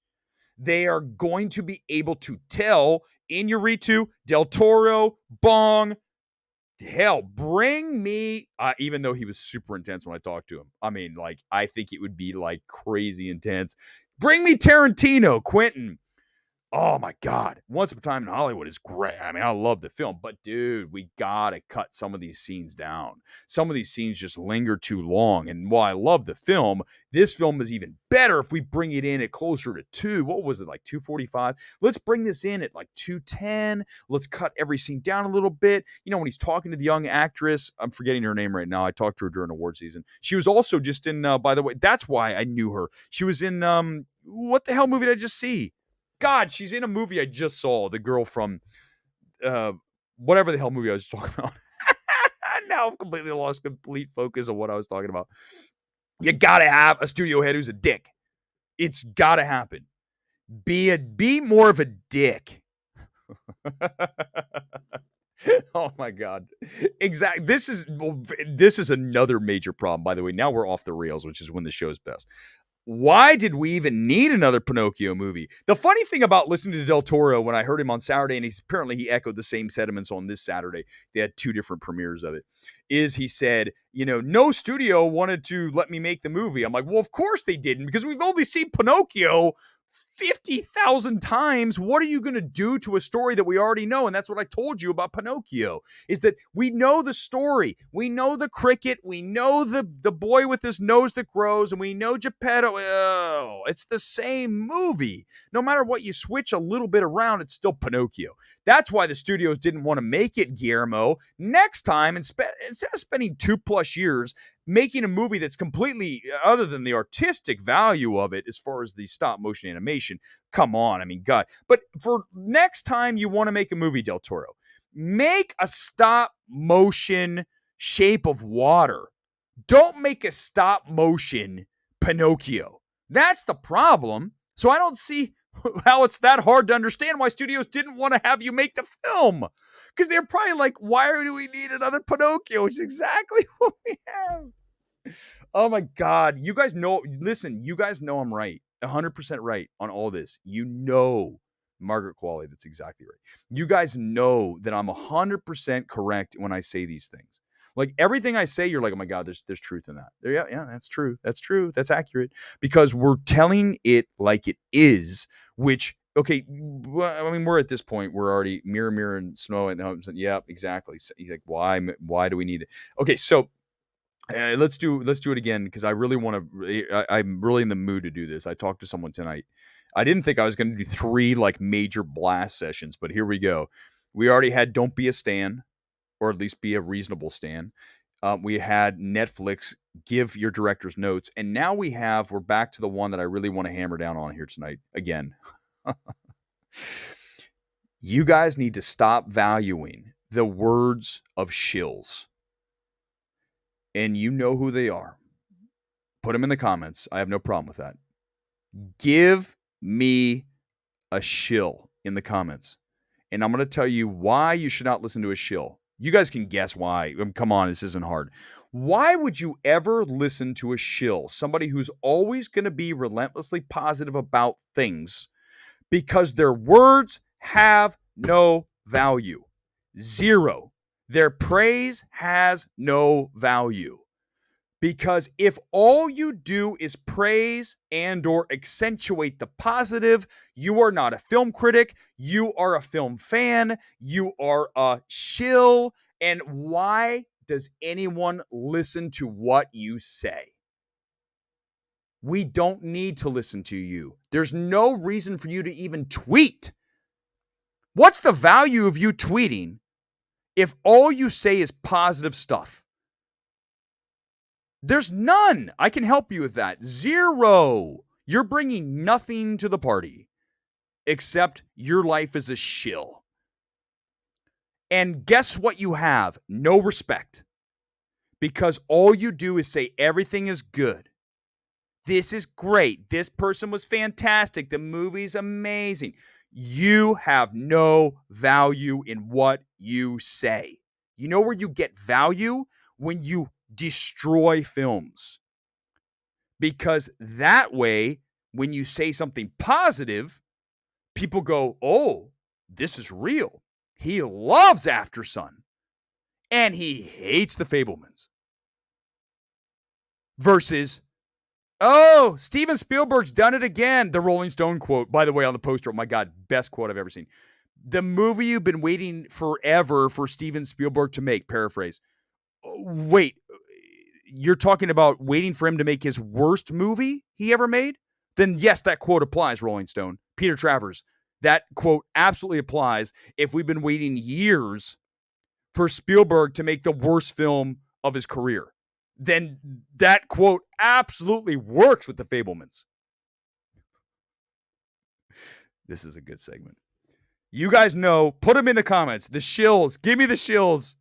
they are going to be able to tell Iñárritu, Del Toro, Bong, hell, bring me, even though he was super intense when I talked to him. I mean, like, I think it would be like crazy intense. Bring me Tarantino, Quentin. Oh my God. Once Upon a Time in Hollywood is great. I mean, I love the film, but dude, we gotta cut some of these scenes down. Some of these scenes just linger too long. And while I love the film, this film is even better if we bring it in at closer to 2. What was it, like 2:45? Let's bring this in at like 2:10. Let's cut every scene down a little bit. You know, when he's talking to the young actress, I'm forgetting her name right now. I talked to her during award season. She was also just in, by the way, that's why I knew her. She was in, what the hell movie did I just see? God, she's in a movie I just saw. The girl from whatever the hell movie I was talking about. Now I've completely lost complete focus on what I was talking about. You gotta have a studio head who's a dick. It's gotta happen. Be more of a dick. Oh my God. Exactly. This is another major problem, by the way. Now we're off the rails, which is when the show's best. Why did we even need another Pinocchio movie? The funny thing about listening to Del Toro, when I heard him on Saturday, and apparently he echoed the same sentiments on this Saturday. They had two different premieres of it. Is he said, no studio wanted to let me make the movie. I'm like, well, of course they didn't, because we've only seen Pinocchio 50,000 times. What are you going to do to a story that we already know? And that's what I told you about Pinocchio, is that we know the story. We know the cricket. We know the boy with his nose that grows, and we know Geppetto. Oh, it's the same movie. No matter what you switch a little bit around, it's still Pinocchio. That's why the studios didn't want to make it, Guillermo. Next time, instead of spending 2+ years making a movie that's completely, other than the artistic value of it, as far as the stop motion animation, come on, I mean, God. But for next time you want to make a movie, Del Toro, make a stop motion Shape of Water. Don't make a stop motion Pinocchio. That's the problem. So I don't see how it's that hard to understand why studios didn't want to have you make the film. Because they're probably like, why do we need another Pinocchio? Which is exactly what we have. Oh my God. You guys know, listen, you guys know I'm right. 100% right on all this. Margaret Qualley, that's exactly right. You guys know that I'm 100% correct when I say these things. Like everything I say, you're like, oh my God, there's truth in that. Yeah, that's true. That's true. That's accurate. Because we're telling it like it is, which, okay, I mean, we're at this point, we're already mirror and snow. And yeah, exactly. So he's like, why do we need it? Okay, so let's do it again, because I really want to. I'm really in the mood to do this. I talked to someone tonight. I didn't think I was going to do 3 like major blast sessions, but here we go. We already had Don't Be a Stan, or at least be a reasonable stan. We had Netflix, give your director's notes. And now we're back to the one that I really want to hammer down on here tonight again. You guys need to stop valuing the words of shills. And you know who they are. Put them in the comments. I have no problem with that. Give me a shill in the comments. And I'm going to tell you why you should not listen to a shill. You guys can guess why. Come on, this isn't hard. Why would you ever listen to a shill? Somebody who's always going to be relentlessly positive about things, because their words have no value. 0. Their praise has no value. Because if all you do is praise and or accentuate the positive, you are not a film critic. You are a film fan. You are a shill. And why does anyone listen to what you say? We don't need to listen to you. There's no reason for you to even tweet. What's the value of you tweeting if all you say is positive stuff? There's none. I can help you with that. 0. You're bringing nothing to the party except your life is a shill. And guess what you have? No respect. Because all you do is say everything is good. This is great. This person was fantastic. The movie's amazing. You have no value in what you say. You know where you get value? When you destroy films. Because that way, when you say something positive, people go, oh, this is real. He loves Aftersun. And he hates The Fabelmans. Versus, oh, Steven Spielberg's done it again. The Rolling Stone quote, by the way, on the poster. Oh my God, best quote I've ever seen. The movie you've been waiting forever for Steven Spielberg to make, paraphrase. Wait, you're talking about waiting for him to make his worst movie he ever made? Then yes, that quote applies, Rolling Stone. Peter Travers. That quote absolutely applies if we've been waiting years for Spielberg to make the worst film of his career. Then that quote absolutely works with The Fabelmans. This is a good segment. You guys know, put them in the comments. The shills. Give me the shills.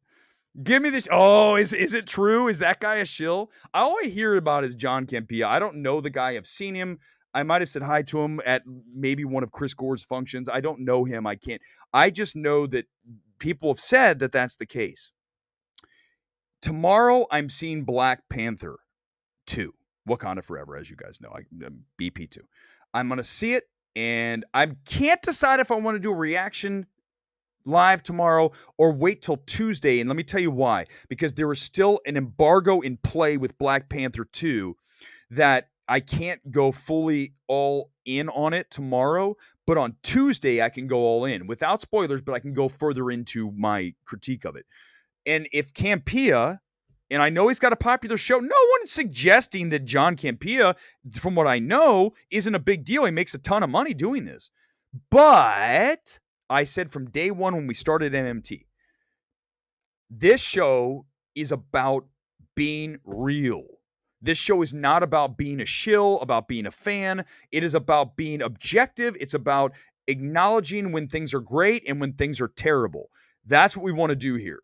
Give me this. Oh, is it true? Is that guy a shill? All I hear about is John Campea. I don't know the guy. I've seen him. I might have said hi to him at maybe one of Chris Gore's functions. I don't know him. I can't. I just know that people have said that that's the case. Tomorrow, I'm seeing Black Panther 2. Wakanda Forever, as you guys know. I'm BP2. I'm going to see it, and I can't decide if I want to do a reaction live tomorrow or wait till Tuesday. And let me tell you why. Because there is still an embargo in play with Black Panther 2 that I can't go fully all in on it tomorrow. But on Tuesday, I can go all in without spoilers, but I can go further into my critique of it. And if Campea, and I know he's got a popular show, no one is suggesting that John Campea, from what I know, isn't a big deal. He makes a ton of money doing this. But I said from day one when we started MMT, this show is about being real. This show is not about being a shill, about being a fan. It is about being objective. It's about acknowledging when things are great and when things are terrible. That's what we want to do here.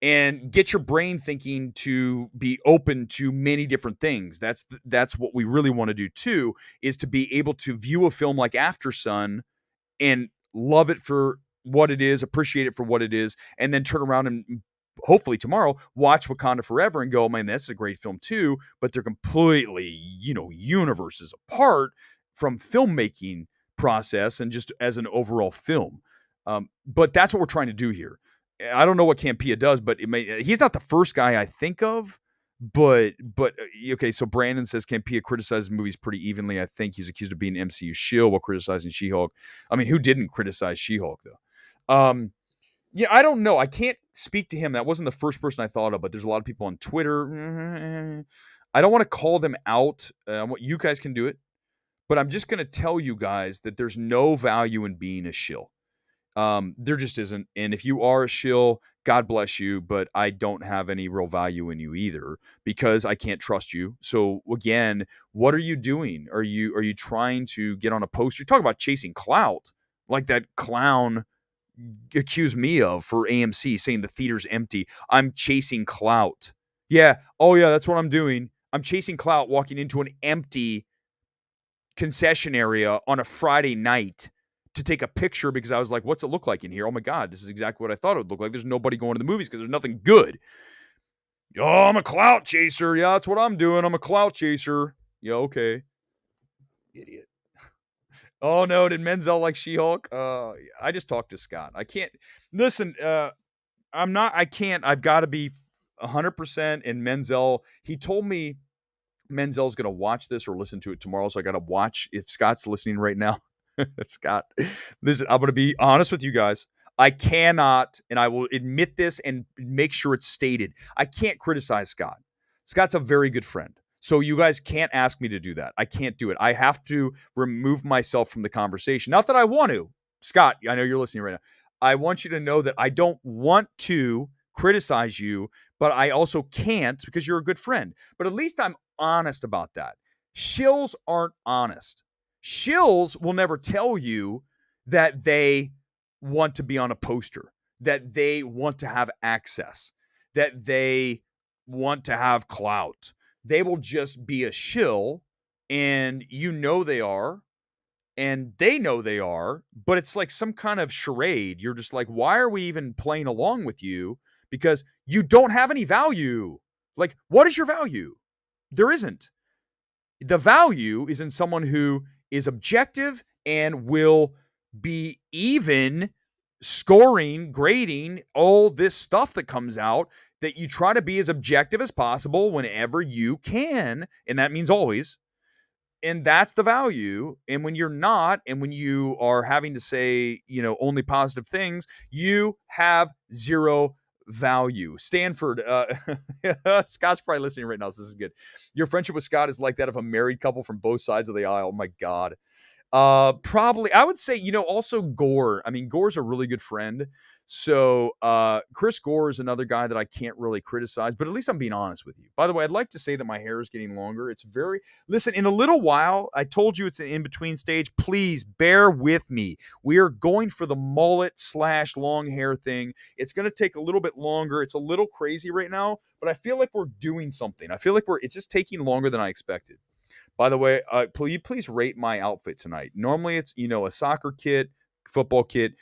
And get your brain thinking to be open to many different things. That's what we really want to do too, is to be able to view a film like AfterSun and love it for what it is, appreciate it for what it is, and then turn around and hopefully tomorrow watch Wakanda Forever and go, man, that's a great film too, but they're completely, universes apart from filmmaking process and just as an overall film. But that's what we're trying to do here. I don't know what Campea does, but he's not the first guy I think of. But okay, so Brandon says Campea criticizes movies pretty evenly. I think he's accused of being an MCU shill while criticizing She-Hulk. I mean, who didn't criticize She-Hulk though? Yeah, I don't know. I can't speak to him. That wasn't the first person I thought of, but there's a lot of people on Twitter. I don't want to call them out. You guys can do it, but I'm just going to tell you guys that there's no value in being a shill. There just isn't. And if you are a shill, God bless you, but I don't have any real value in you either because I can't trust you. So again, what are you doing? Are you trying to get on a poster? You talk about chasing clout, like that clown accused me of for AMC saying the theater's empty. I'm chasing clout. Yeah. Oh yeah, that's what I'm doing. I'm chasing clout walking into an empty concession area on a Friday night to take a picture because I was like, what's it look like in here? Oh my God, this is exactly what I thought it would look like. There's nobody going to the movies because there's nothing good. Oh, I'm a clout chaser. Yeah, that's what I'm doing. I'm a clout chaser. Yeah, okay. Idiot. Oh no, did Menzel like She-Hulk? I just talked to Scott. I can't listen. I've got to be 100%. And Menzel, he told me Menzel's going to watch this or listen to it tomorrow. So I got to watch if Scott's listening right now. Scott, listen, I'm going to be honest with you guys. I cannot, and I will admit this and make sure it's stated. I can't criticize Scott. Scott's a very good friend. So you guys can't ask me to do that. I can't do it. I have to remove myself from the conversation. Not that I want to. Scott, I know you're listening right now. I want you to know that I don't want to criticize you, but I also can't because you're a good friend. But at least I'm honest about that. Shills aren't honest. Shills will never tell you that they want to be on a poster, that they want to have access, that they want to have clout. They will just be a shill, and they are, and they know they are, but it's like some kind of charade. You're just like, why are we even playing along with you? Because you don't have any value. Like, what is your value? There isn't. The value is in someone who is objective and will be even scoring, grading, all this stuff that comes out, that you try to be as objective as possible whenever you can. And that means always. And that's the value. And when you're not, and when you are having to say, only positive things, you have zero value. Stanford, Scott's probably listening right now, so this is good. Your friendship with Scott is like that of a married couple from both sides of the aisle. Oh my God. Probably, I would say, also Gore. I mean, Gore's a really good friend. So, Chris Gore is another guy that I can't really criticize, but at least I'm being honest with you. By the way, I'd like to say that my hair is getting longer. Listen, in a little while, I told you it's an in-between stage. Please bear with me. We are going for the mullet/long hair thing. It's going to take a little bit longer. It's a little crazy right now, but I feel like we're doing something. I feel like it's just taking longer than I expected. By the way, please rate my outfit tonight. Normally it's, a soccer kit, football kit,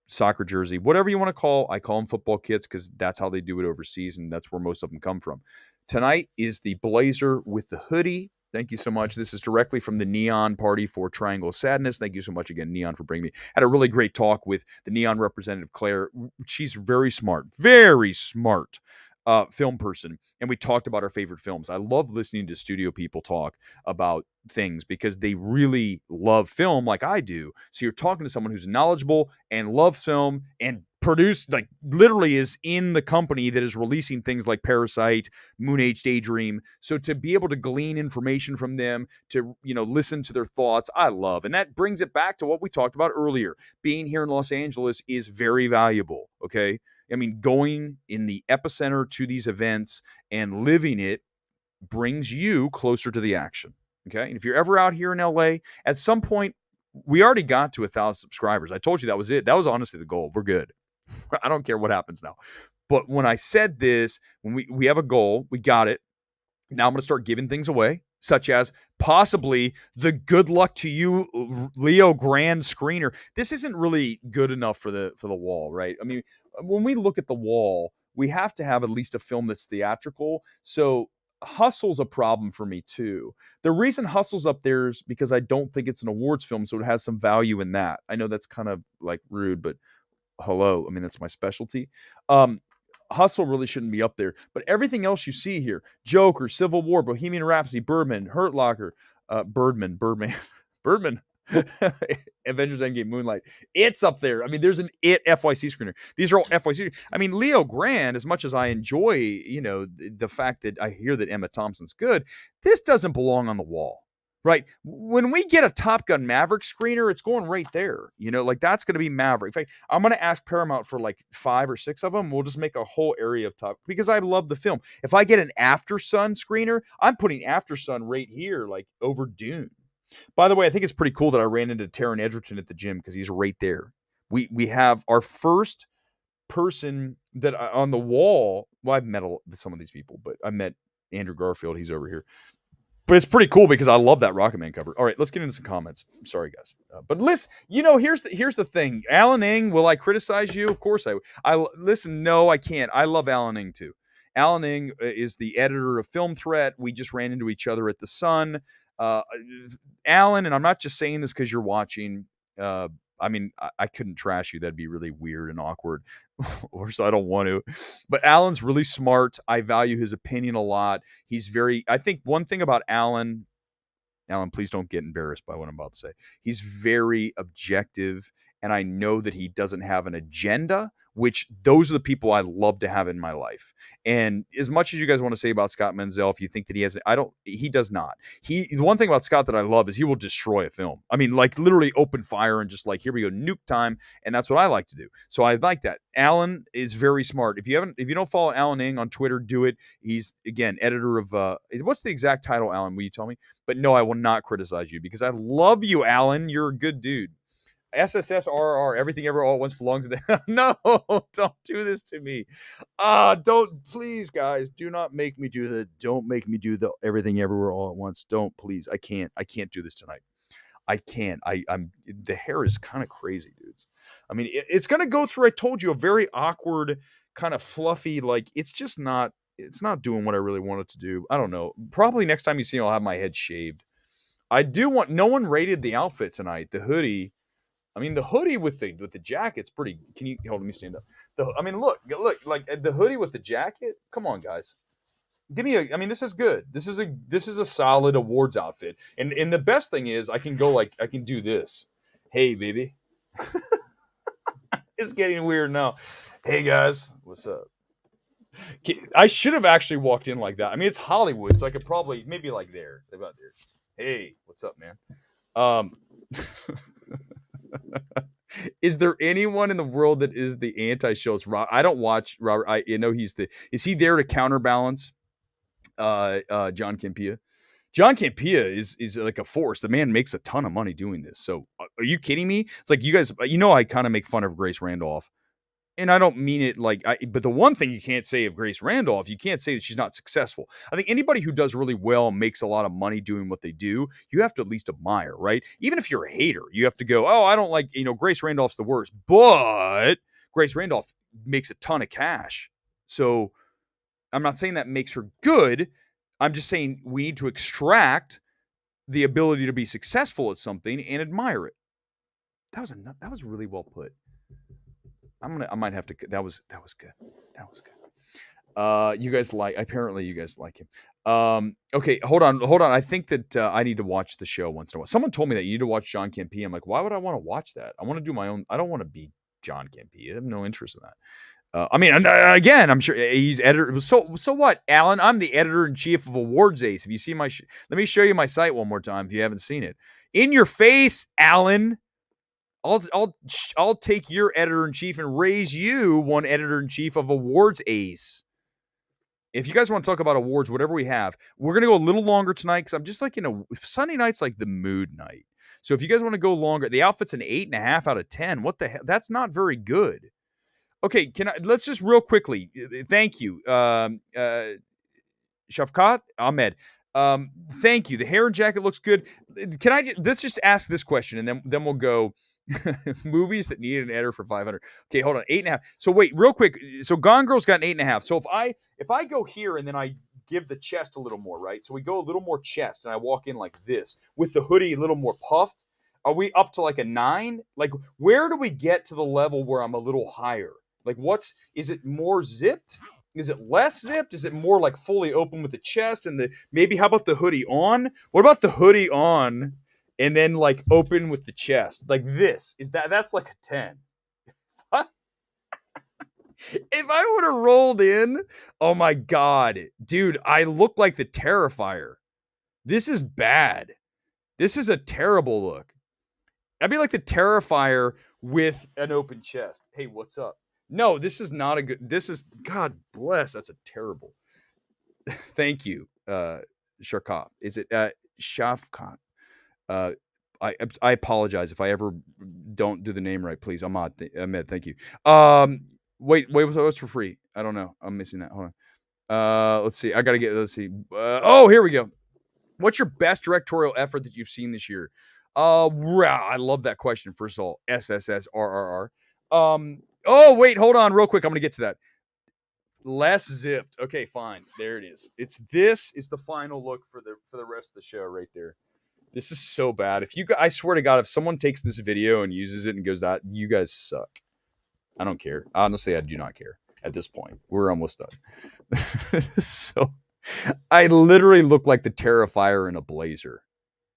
soccer jersey, whatever you want to call. I call them football kits because that's how they do it overseas, and that's where most of them come from. Tonight is the blazer with the hoodie. Thank you so much. This is directly from the Neon Party for Triangle Sadness. Thank you so much again, Neon, for bringing me. Had a really great talk with the Neon representative, Claire. She's very smart film person. And we talked about our favorite films. I love listening to studio people talk about things because they really love film like I do. So you're talking to someone who's knowledgeable and loves film and produced, like literally is in the company that is releasing things like Parasite, Moon Age Daydream. So to be able to glean information from them, to, listen to their thoughts, I love. And that brings it back to what we talked about earlier. Being here in Los Angeles is very valuable, okay? I mean, going in the epicenter to these events and living it brings you closer to the action, okay? And if you're ever out here in LA, at some point, we already got to 1,000 subscribers. I told you that was it. That was honestly the goal. We're good. I don't care what happens now. But when I said this, when we have a goal, we got it. Now I'm going to start giving things away, such as possibly the Good Luck to You Leo Grand screener. This isn't really good enough for the wall, right? I mean, when we look at the wall, we have to have at least a film that's theatrical. So Hustle's a problem for me too. The reason Hustle's up there is because I don't think it's an awards film, so it has some value in that. I know that's kind of like rude, but hello, I mean, that's my specialty. Hustle really shouldn't be up there, but everything else you see here: Joker, Civil War, Bohemian Rhapsody, Birdman, Hurt Locker, Birdman, Birdman, Avengers Endgame, Moonlight. It's up there. I mean, there's an It FYC screener. These are all FYC. I mean, Leo Grand, as much as I enjoy, the fact that I hear that Emma Thompson's good, this doesn't belong on the wall. Right. When we get a Top Gun Maverick screener, it's going right there. Like that's going to be Maverick. In fact, I'm going to ask Paramount for like 5 or 6 of them. We'll just make a whole area of Top, because I love the film. If I get an After Sun screener, I'm putting After Sun right here, like over Dune. By the way, I think it's pretty cool that I ran into Taron Egerton at the gym because he's right there. We have our first person that on the wall. Well, I've met some of these people, but I met Andrew Garfield. He's over here. But it's pretty cool because I love that Rocketman cover. All right, let's get into some comments. Sorry, guys. But listen, here's the thing. Alan Ng, will I criticize you? Of course I listen, no, I can't. I love Alan Ng too. Alan Ng is the editor of Film Threat. We just ran into each other at the Sun. Alan, and I'm not just saying this because you're watching. I mean, I couldn't trash you. That'd be really weird and awkward. Or so I don't want to. But Alan's really smart. I value his opinion a lot. I think one thing about Alan, please don't get embarrassed by what I'm about to say. He's very objective, and I know that he doesn't have an agenda, which those are the people I love to have in my life. And as much as you guys want to say about Scott Menzel, if you think that he has, he does not. The one thing about Scott that I love is he will destroy a film. I mean, like literally open fire and just like, here we go, nuke time. And that's what I like to do. So I like that. Alan is very smart. If you don't follow Alan Ng on Twitter, do it. He's, again, editor of, what's the exact title, Alan? Will you tell me? But no, I will not criticize you because I love you, Alan. You're a good dude. SSSRR, everything ever all at once belongs to them. No, don't do this to me. Don't, please, guys, do not make me do the everything everywhere all at once. Don't, please. I can't do this tonight. I can't. The hair is kind of crazy, dudes. I mean, it's going to go through, I told you, a very awkward, kind of fluffy, like it's not doing what I really want it to do. I don't know. Probably next time you see me, I'll have my head shaved. No one rated the outfit tonight. The hoodie. I mean, the hoodie with the jacket's pretty. Can you hold? Let me stand up. Look, like the hoodie with the jacket. Come on, guys. Give me I mean, this is good. This is a solid awards outfit. And the best thing is I can do this. Hey, baby. It's getting weird now. Hey, guys. What's up? I should have actually walked in like that. I mean, it's Hollywood, so I could probably maybe like there. About there. Hey, what's up, man? Is there anyone in the world that is the anti-Schultz? I don't watch Robert. I know is he there to counterbalance John Campea? John Campea is like a force. The man makes a ton of money doing this. So are you kidding me? It's like you guys, I kind of make fun of Grace Randolph. And I don't mean it but the one thing you can't say of Grace Randolph, you can't say that she's not successful. I think anybody who does really well and makes a lot of money doing what they do, you have to at least admire, right? Even if you're a hater, you have to go, oh, I don't like, Grace Randolph's the worst. But Grace Randolph makes a ton of cash. So I'm not saying that makes her good. I'm just saying we need to extract the ability to be successful at something and admire it. That was really well put. I might have to. That was good. That was good. You guys apparently you guys like him. Okay, hold on. I think that I need to watch the show once in a while. Someone told me that you need to watch John Campea. I'm like, why would I want to watch that? I want to do my own. I don't want to be John Campea. I have no interest in that. I mean, again, I'm sure he's editor. So what, Alan? I'm the editor in chief of Awards Ace. If you see let me show you my site one more time if you haven't seen it. In your face, Alan. I'll take your editor in chief and raise you one editor in chief of Awards Ace. If you guys want to talk about awards, whatever we have, we're gonna go a little longer tonight because I'm just like, Sunday night's like the mood night. So if you guys want to go longer, the outfit's an 8.5 out of 10. What the hell? That's not very good. Okay, let's just real quickly. Thank you, Shafkat Ahmed. Thank you. The hair and jacket looks good. Let's just ask this question and then we'll go. Movies that needed an editor for 500. Okay, hold on. 8.5. So wait, real quick. So Gone Girl's got an 8.5. So if I go here and then I give the chest a little more, right? So we go a little more chest and I walk in like this with the hoodie a little more puffed. Are we up to like a 9? Like, where do we get to the level where I'm a little higher? Like, is it more zipped? Is it less zipped? Is it more like fully open with the chest and maybe how about the hoodie on? What about the hoodie on? And then like open with the chest like this. That's like a 10. If I would have rolled in, oh my God, dude, I look like the Terrifier. This is bad. This is a terrible look. I'd be like the Terrifier with an open chest. Hey, what's up? No, this is not a good. This is, God bless. That's a terrible. Thank you, Sharkov. Is it Shafkat? I apologize if I ever don't do the name right. Please, Ahmed, thank you. Wait, what's for free? I don't know. I'm missing that. Hold on. Let's see. Let's see. Oh, here we go. What's your best directorial effort that you've seen this year? I love that question. First of all, SSSRRR. Oh, wait, hold on real quick. I'm going to get to that. Less zipped. Okay, fine. There it is. This is the final look for the rest of the show right there. This is so bad. I swear to God, if someone takes this video and uses it and goes that, you guys suck. I don't care. Honestly, I do not care at this point. We're almost done. So I literally look like the Terrifier in a blazer.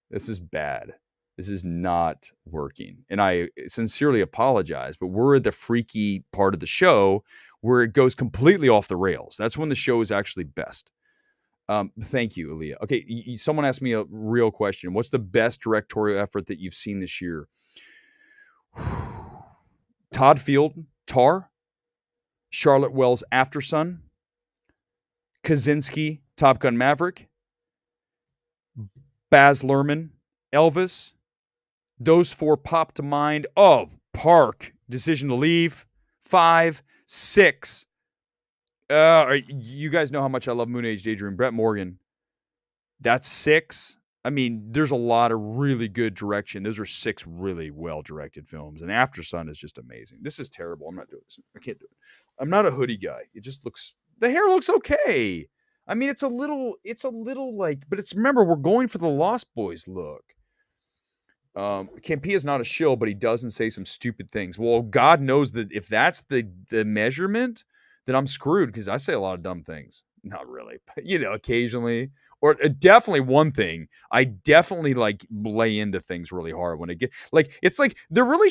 This is bad. This is not working. And I sincerely apologize, but we're at the freaky part of the show where it goes completely off the rails. That's when the show is actually best. Thank you, Aaliyah. Okay, someone asked me a real question. What's the best directorial effort that you've seen this year? Todd Field, Tar. Charlotte Wells, Aftersun. Kaczynski, Top Gun Maverick. Baz Luhrmann, Elvis. Those 4 pop to mind. Oh, Park, Decision to Leave. 5, 6. You guys know how much I love Moon Age Daydream. Brett Morgan. That's 6. I mean, there's a lot of really good direction. Those are 6 really well-directed films. And Aftersun is just amazing. This is terrible. I'm not doing this. I can't do it. I'm not a hoodie guy. It just looks... The hair looks okay. I mean, it's a little like... But remember, we're going for the Lost Boys look. Campea's not a shill, but he doesn't say some stupid things. Well, God knows that if that's the measurement... then I'm screwed because I say a lot of dumb things. Not really, but occasionally. Or definitely one thing, I definitely like lay into things really hard when it gets like, it's like I really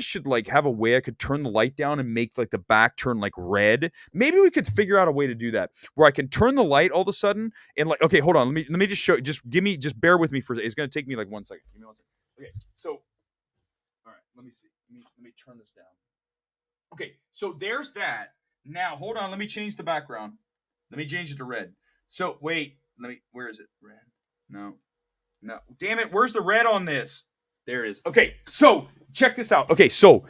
should like have a way I could turn the light down and make like the back turn like red. Maybe we could figure out a way to do that where I can turn the light all of a sudden and like, okay, hold on. Let me just show, just bear with me for a second. It's going to take me like 1 second. Give me 1 second. Okay. So, all right, let me see. Let me turn this down. Okay. So there's that. Now, hold on. Let me change the background. Let me change it to red. So, wait. Where is it? Red. No. Damn it. Where's the red on this? There it is. Okay. So, check this out. Okay. So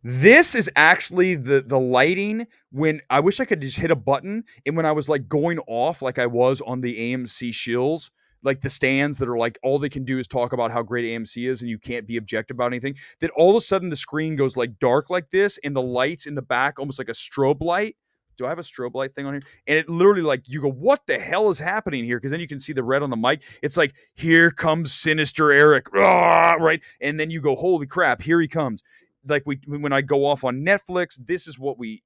this is actually the lighting when I wish I could just hit a button. And when I was like going off like I was on the AMC shills, like the stands that are like, all they can do is talk about how great AMC is and you can't be objective about anything, that all of a sudden the screen goes like dark like this and the lights in the back, almost like a strobe light, Do I have a strobe light thing on here? And it literally, like, you go, what the hell is happening here? Because then you can see the red on the mic. It's like, here comes Sinister Erick, right? And then you go, holy crap, here he comes. Like, when I go off on Netflix, this is what we.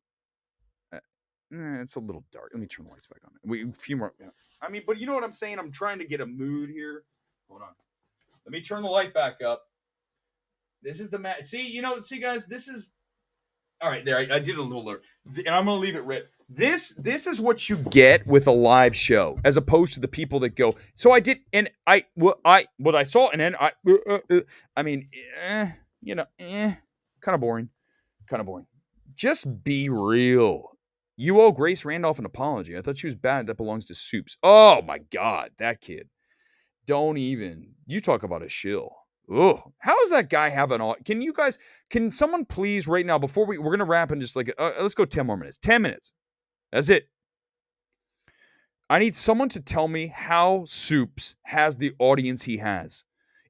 It's a little dark. Let me turn the lights back on. A few more. Yeah. I mean, but you know what I'm saying? I'm trying to get a mood here. Hold on. Let me turn the light back up. This is the See, guys, this is. All right, there. I did a little alert, and I'm gonna leave it writ. This is what you get with a live show, as opposed to the people that go. So I did, and what I saw, and then I mean, kind of boring, Just be real. You owe Grace Randolph an apology. I thought she was bad. That belongs to Soups. Oh my God, that kid. Don't even. You talk about a shill. Oh, how does that guy have an? Can someone please right now, before we're going to wrap in just like, let's go 10 more minutes. 10 minutes. That's it. I need someone to tell me how Soups has the audience he has.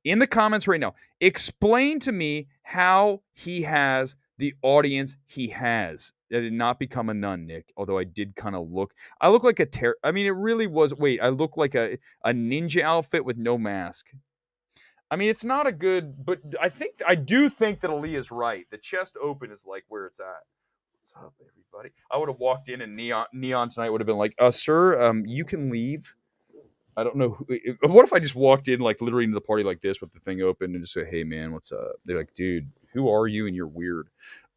In the comments right now, explain to me how he has the audience he has. I did not become a nun, Nick, although I did kind of look. I look like I mean, it really was. Wait, I look like a ninja outfit with no mask. I mean, it's not a good, but I do think that Aaliyah's right. The chest open is like where it's at. What's up, everybody? I would have walked in and Neon tonight would have been like, sir, you can leave. I don't know. What if I just walked in, like, literally into the party like this with the thing open and just say, hey, man, what's up? They're like, dude, who are you? And you're weird.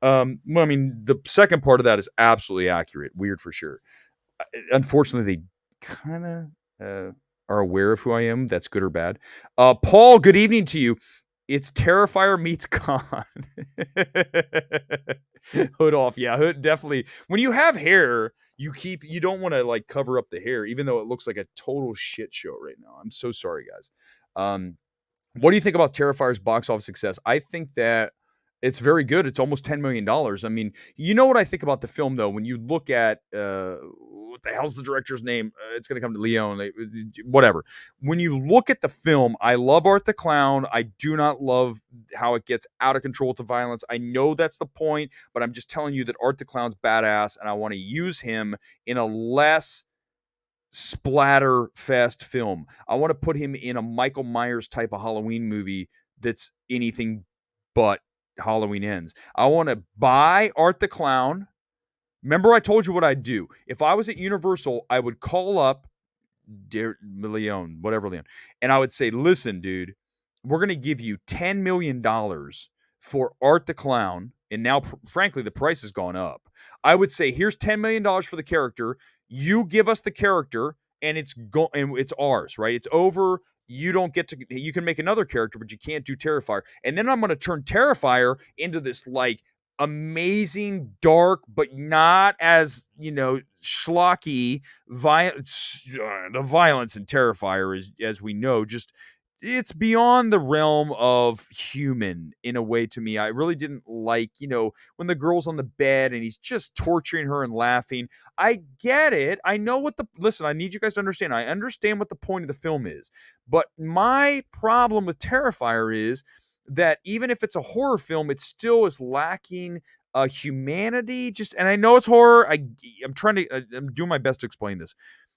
Well, I mean, the second part of that is absolutely accurate. Weird for sure. Unfortunately, they kind of are aware of who I am. That's good or bad. Paul, good evening to you. It's Terrifier meets Con. Hood off. Yeah, hood definitely. When you have hair, you don't want to like cover up the hair, even though it looks like a total shit show right now. I'm so sorry, guys. What do you think about Terrifier's box office success? I think that it's very good. It's almost $10 million. I mean, you know what I think about the film, though? When you look at, what the hell's the director's name? It's going to come to Leon, whatever. When you look at the film, I love Art the Clown. I do not love how it gets out of control with the violence. I know that's the point, but I'm just telling you that Art the Clown's badass, and I want to use him in a less splatter fest film. I want to put him in a Michael Myers type of Halloween movie that's anything but Halloween Ends. I want to buy Art the Clown. Remember, I told you what I'd do. If I was at Universal, I would call up Leon, and I would say, listen, dude, we're going to give you $10 million for Art the Clown. And now, frankly, the price has gone up. I would say, here's $10 million for the character. You give us the character, and it's ours, right? It's over. You don't get to. You can make another character, but you can't do Terrifier. And then I'm going to turn Terrifier into this like amazing, dark, but not as schlocky violence. The violence in Terrifier is, as we know, just. It's beyond the realm of human in a way to me. I really didn't like, when the girl's on the bed and he's just torturing her and laughing. I get it. I know listen, I need you guys to understand. I understand what the point of the film is. But my problem with Terrifier is that even if it's a horror film, it still is lacking humanity. And I know it's horror. I'm doing my best to explain this.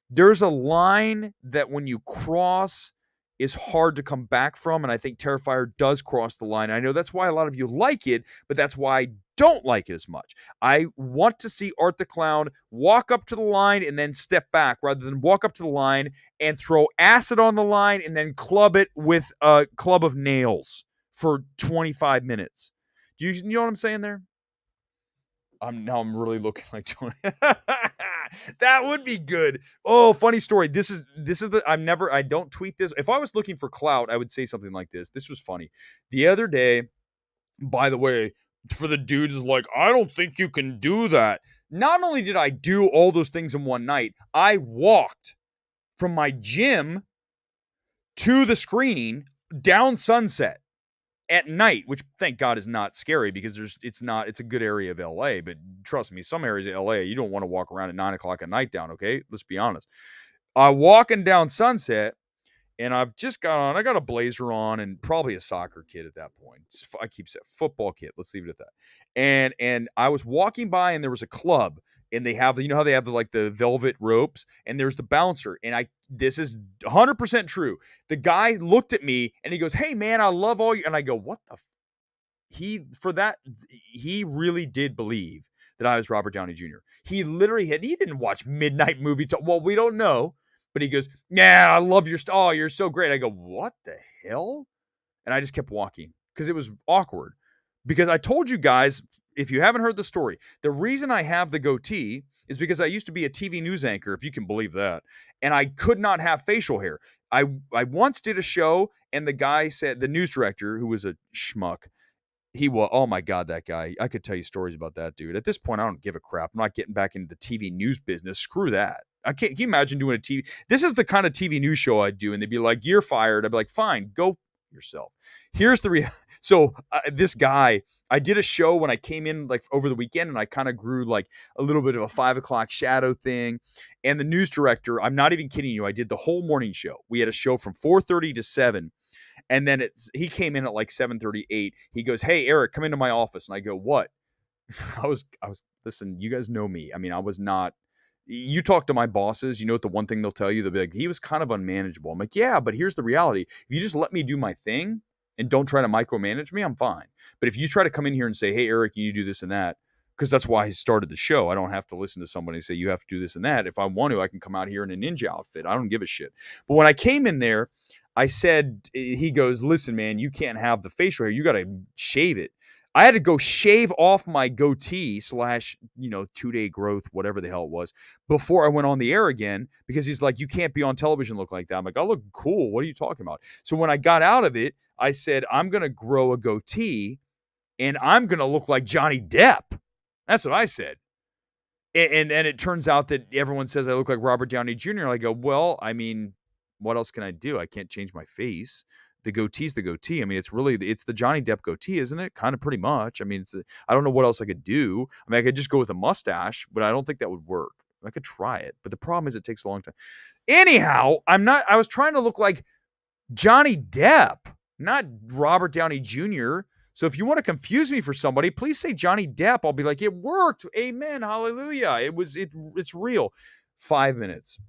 There's a line that when you cross is hard to come back from, and I think Terrifier does cross the line. I know that's why a lot of you like it, but that's why I don't like it as much. I want to see Art the Clown walk up to the line and then step back, rather than walk up to the line and throw acid on the line and then club it with a club of nails for 25 minutes. Do you know what I'm saying there? I'm really looking like Tony. That would be good. Oh, funny story. This is I don't tweet this. If I was looking for clout, I would say something like this. This was funny. The other day, by the way, for the dudes like, I don't think you can do that. Not only did I do all those things in one night, I walked from my gym to the screening down Sunset at night, which thank God is not scary because it's a good area of LA, but trust me, some areas of LA, you don't want to walk around at 9:00 at night down. Okay. Let's be honest. I'm walking down Sunset and I got a blazer on and probably a soccer kit at that point. I keep saying football kit. Let's leave it at that. And I was walking by and there was a club and they have, you know how they have the velvet ropes, and there's the bouncer, and this is 100% true. The guy looked at me and he goes, "Hey man, I love all you," and I go, "What the?" He really did believe that I was Robert Downey Jr. He literally he didn't watch Midnight Movie Talk. Well, we don't know, but he goes, "Yeah, I love your oh, you're so great." I go, "What the hell?" And I just kept walking because it was awkward. Because I told you guys, if you haven't heard the story, the reason I have the goatee is because I used to be a TV news anchor, if you can believe that, and I could not have facial hair. I once did a show, and the guy said, the news director, who was a schmuck, he was, oh my God, that guy. I could tell you stories about that dude. At this point, I don't give a crap. I'm not getting back into the TV news business. Screw that. Can you imagine doing a TV? This is the kind of TV news show I'd do, and they'd be like, "You're fired." I'd be like, "Fine, go yourself." Here's the so this guy, I did a show when I came in like over the weekend, and I kind of grew like a little bit of a 5 o'clock shadow thing. And the news director, I'm not even kidding you, I did the whole morning show. We had a show from 4:30 to 7. And then he came in at like 7:38. He goes, "Hey, Eric, come into my office." And I go, "What?" I was, listen, you guys know me. I mean, I was not, you talk to my bosses, you know what the one thing they'll tell you? They'll be like, "He was kind of unmanageable." I'm like, "Yeah, but here's the reality. If you just let me do my thing and don't try to micromanage me, I'm fine. But if you try to come in here and say, 'Hey, Eric, you need to do this and that,'" because that's why I started the show. I don't have to listen to somebody say, "You have to do this and that." If I want to, I can come out here in a ninja outfit. I don't give a shit. But when I came in there, I said, he goes, "Listen, man, you can't have the facial hair. You got to shave it." I had to go shave off my goatee / 2-day growth, whatever the hell it was, before I went on the air again, because he's like, "You can't be on television look like that." I'm like, "I look cool. What are you talking about?" So when I got out of it, I said, "I'm going to grow a goatee and I'm going to look like Johnny Depp." That's what I said. And it turns out that everyone says I look like Robert Downey Jr. I go, "Well, I mean, what else can I do? I can't change my face. The goatee's the goatee. I mean, it's the Johnny Depp goatee, isn't it? Kind of pretty much. I mean, I don't know what else I could do. I mean, I could just go with a mustache, but I don't think that would work. I could try it, but the problem is it takes a long time. Anyhow, I was trying to look like Johnny Depp, not Robert Downey Jr. So if you want to confuse me for somebody, please say Johnny Depp. I'll be like, "It worked. Amen. Hallelujah. It's real." 5 minutes.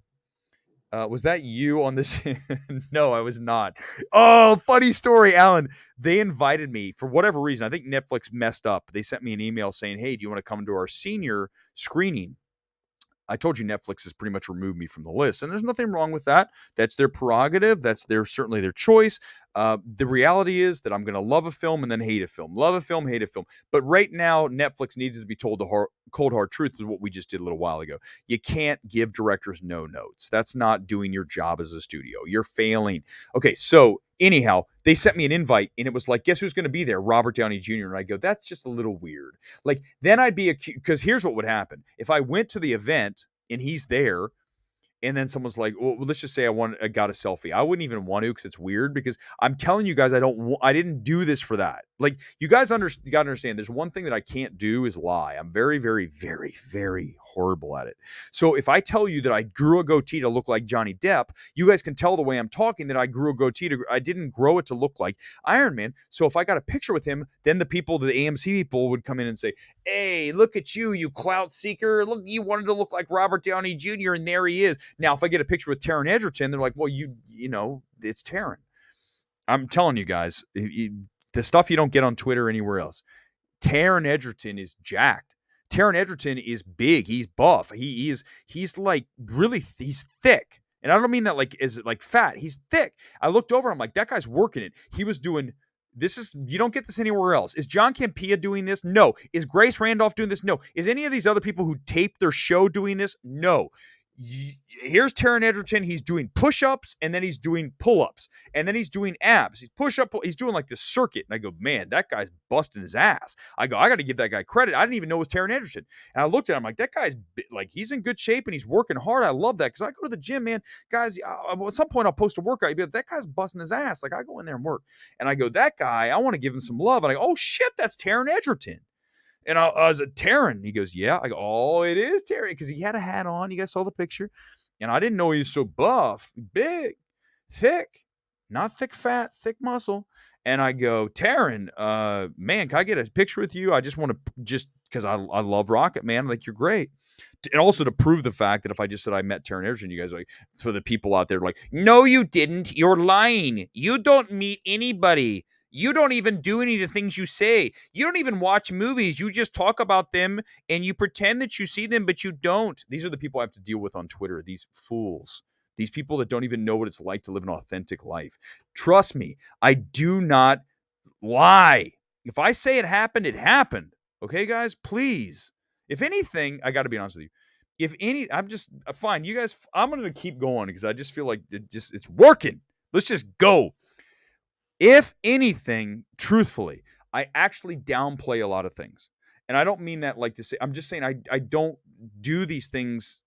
Was that you on this? No, I was not. Oh, funny story, Alan. They invited me for whatever reason. I think Netflix messed up. They sent me an email saying, "Hey, do you want to come to our senior screening?" I told you Netflix has pretty much removed me from the list, and there's nothing wrong with that. That's their prerogative. That's certainly their choice. The reality is that I'm going to love a film and then hate a film. Love a film, hate a film. But right now, Netflix needs to be told the cold hard truth, is what we just did a little while ago. You can't give directors no notes. That's not doing your job as a studio. You're failing. Okay, so anyhow, they sent me an invite, and it was like, "Guess who's going to be there? Robert Downey Jr." And I go, "That's just a little weird." Like, then I'd be accused, because here's what would happen. If I went to the event and he's there, and then someone's like, "Well, let's just say I got a selfie." I wouldn't even want to, because it's weird, because I'm telling you guys, I didn't do this for that. Like, you guys got to understand, there's one thing that I can't do is lie. I'm very, very, very, very horrible at it. So if I tell you that I grew a goatee to look like Johnny Depp, you guys can tell the way I'm talking that I grew a goatee I didn't grow it to look like Iron Man. So if I got a picture with him, then the AMC people would come in and say, "Hey, look at you, you clout seeker. Look, you wanted to look like Robert Downey Jr. and there he is." Now, if I get a picture with Taron Egerton, they're like, "Well, you know, it's Taron." I'm telling you guys, the stuff you don't get on Twitter or anywhere else. Taron Egerton is jacked. Taron Egerton is big. He's buff. He's like really, he's thick. And I don't mean that like, is it like fat? He's thick. I looked over, I'm like, that guy's working it. He was doing, you don't get this anywhere else. Is John Campea doing this? No. Is Grace Randolph doing this? No. Is any of these other people who tape their show doing this? No. Here's Taron Egerton. He's doing push-ups, and then he's doing pull-ups, and then he's doing abs. He's he's doing like this circuit. And I go, "Man, that guy's busting his ass." I go, "I got to give that guy credit. I didn't even know it was Taron Egerton." And I looked at him like, that guy's like, he's in good shape and he's working hard. I love that, because I go to the gym, man. Guys, at some point I'll post a workout. You'll be like, "That guy's busting his ass." Like, I go in there and work, and I go, "That guy, I want to give him some love." And I go, "Oh shit, that's Taron Egerton." And I was a Taron. He goes, "Yeah." I go, "Oh, it is Taron," because he had a hat on. You guys saw the picture. And I didn't know he was so buff, big, thick, not thick fat, thick muscle. And I go, "Taron, man, can I get a picture with you? I just want to because I love Rocket, man. Like, you're great. And also to prove the fact that if I just said I met Taron Egerton, you guys are like, for the people out there like, no, you didn't. You're lying. You don't meet anybody. You don't even do any of the things you say. You don't even watch movies. You just talk about them and you pretend that you see them, but you don't. These are the people I have to deal with on Twitter. These fools. These people that don't even know what it's like to live an authentic life. Trust me, I do not lie. If I say it happened, it happened. Okay, guys, please. If anything, I got to be honest with you. If any, I'm just fine. You guys, I'm going to keep going because I just feel like it's working. Let's just go. If anything, truthfully, I actually downplay a lot of things. And I don't mean that like to say, I'm just saying I don't do these things.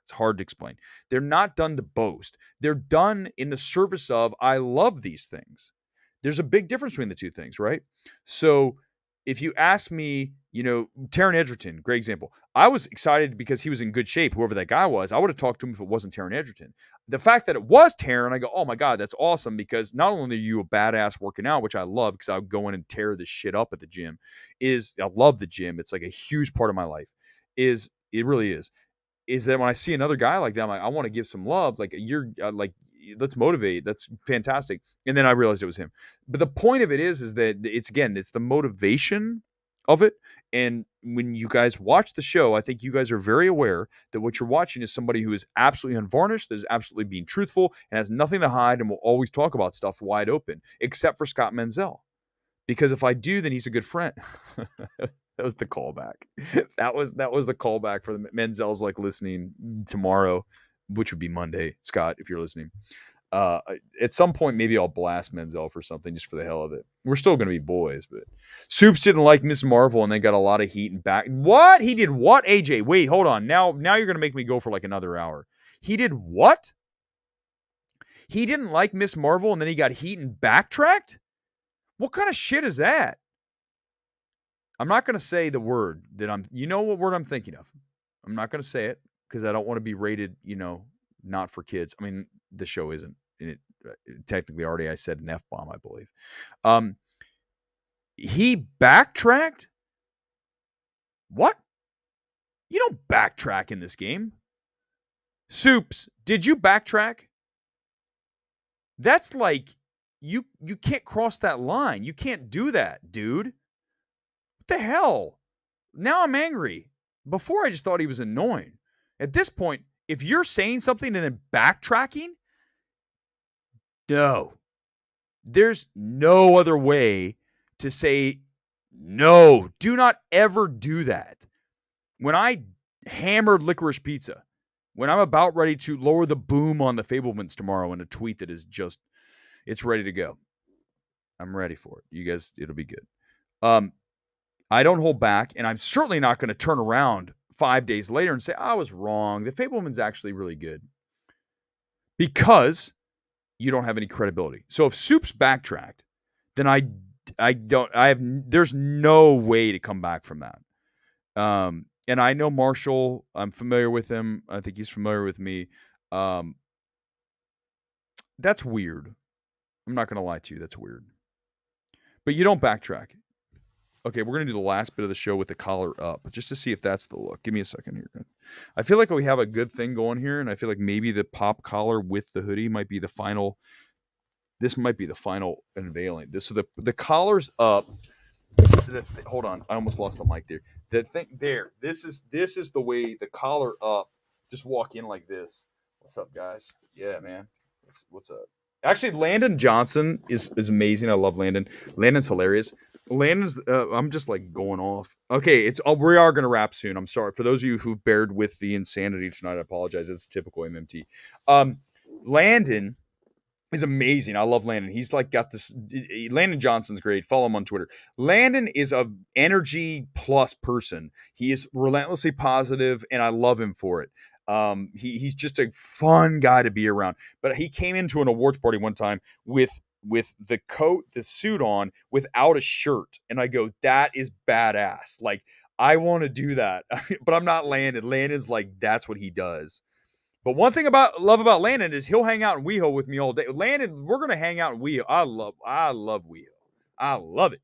It's hard to explain. They're not done to boast. They're done in the service of, I love these things. There's a big difference between the two things, right? So if you ask me, Taron Egerton, great example. I was excited because he was in good shape, whoever that guy was. I would have talked to him if it wasn't Taron Egerton. The fact that it was Taron, I go, oh my God, that's awesome, because not only are you a badass working out, which I love because I would go in and tear this shit up at the gym, I love the gym. It's like a huge part of my life. It really is that when I see another guy like that, I'm like, I want to give some love. Like, you're let's motivate. That's fantastic. And then I realized it was him. But the point of it is that it's the motivation of it. And when you guys watch the show, I think you guys are very aware that what you're watching is somebody who is absolutely unvarnished, that is absolutely being truthful, and has nothing to hide, and will always talk about stuff wide open, except for Scott Menzel. Because if I do, then he's a good friend. That was the callback. That was the callback for the Menzel's like listening tomorrow, which would be Monday. Scott, if you're listening, at some point maybe I'll blast Menzel for something just for the hell of it. We're still going to be boys, but Soups didn't like Miss Marvel and they got a lot of heat and back. What? He did what? AJ, wait, hold on. Now you're going to make me go for like another hour. He did what? He didn't like Miss Marvel and then he got heat and backtracked? What kind of shit is that? I'm not going to say the word that what word I'm thinking of. I'm not going to say it because I don't want to be rated, not for kids. I mean, the show isn't. Technically already I said an F-bomb, I believe. He backtracked? What? You don't backtrack in this game. Soups, did you backtrack? That's like, you can't cross that line. You can't do that, dude. What the hell? Now I'm angry. Before I just thought he was annoying. At this point, if you're saying something and then backtracking, no. There's no other way to say no. Do not ever do that. When I hammered licorice pizza, when I'm about ready to lower the boom on the Fablemans tomorrow in a tweet that is just, it's ready to go. I'm ready for it. You guys, it'll be good. I don't hold back, and I'm certainly not going to turn around 5 days later and say, I was wrong. The Fableman's actually really good. Because you don't have any credibility. So if Soups backtracked, then there's no way to come back from that. And I know Marshall, I'm familiar with him. I think he's familiar with me. That's weird. I'm not going to lie to you. That's weird. But you don't backtrack. Okay, we're going to do the last bit of the show with the collar up, just to see if that's the look. Give me a second here. I feel like we have a good thing going here, and I feel like maybe the pop collar with the hoodie might be the final. This might be the final unveiling. So the collar's up. Hold on, I almost lost the mic there. The thing there. This is the way the collar up. Just walk in like this. What's up, guys? Yeah, man. What's up? Actually, Landon Johnson is amazing. I love Landon. Landon's hilarious. Landon's, I'm just like going off. Okay, we are going to wrap soon. I'm sorry. For those of you who've bared with the insanity tonight, I apologize. It's typical MMT. Landon is amazing. I love Landon. He's like got this. Landon Johnson's great. Follow him on Twitter. Landon is a energy plus person. He is relentlessly positive, and I love him for it. He's just a fun guy to be around. But he came into an awards party one time with the coat, the suit on, without a shirt. And I go, that is badass. Like, I want to do that. But I'm not Landon. Landon's like, that's what he does. But one thing love about Landon is he'll hang out in WeHo with me all day. Landon, we're going to hang out in WeHo. I love WeHo. I love it.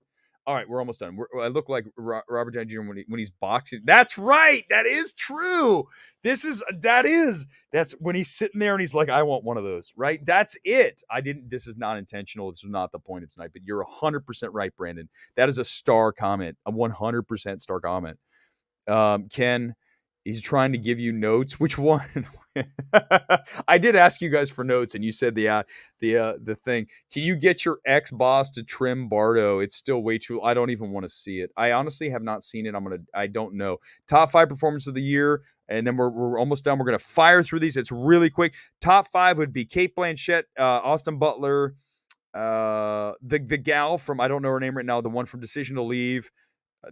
All right, we're almost done. I look like Robert Downey Jr. when he's boxing. That's right. That is true. That's when he's sitting there and he's like, I want one of those. Right. That's it. This is not intentional. This is not the point of tonight. But you're 100% right, Brandon. That is a star comment. A 100% star comment. Ken, he's trying to give you notes. Which one? I did ask you guys for notes, and you said the thing. Can you get your ex boss to trim Bardo? It's still way too. I don't even want to see it. I honestly have not seen it. I don't know. Top 5 performance of the year, and then we're almost done. We're gonna fire through these. It's really quick. Top 5 would be Kate Blanchett, Austin Butler, the gal from, I don't know her name right now, the one from Decision to Leave.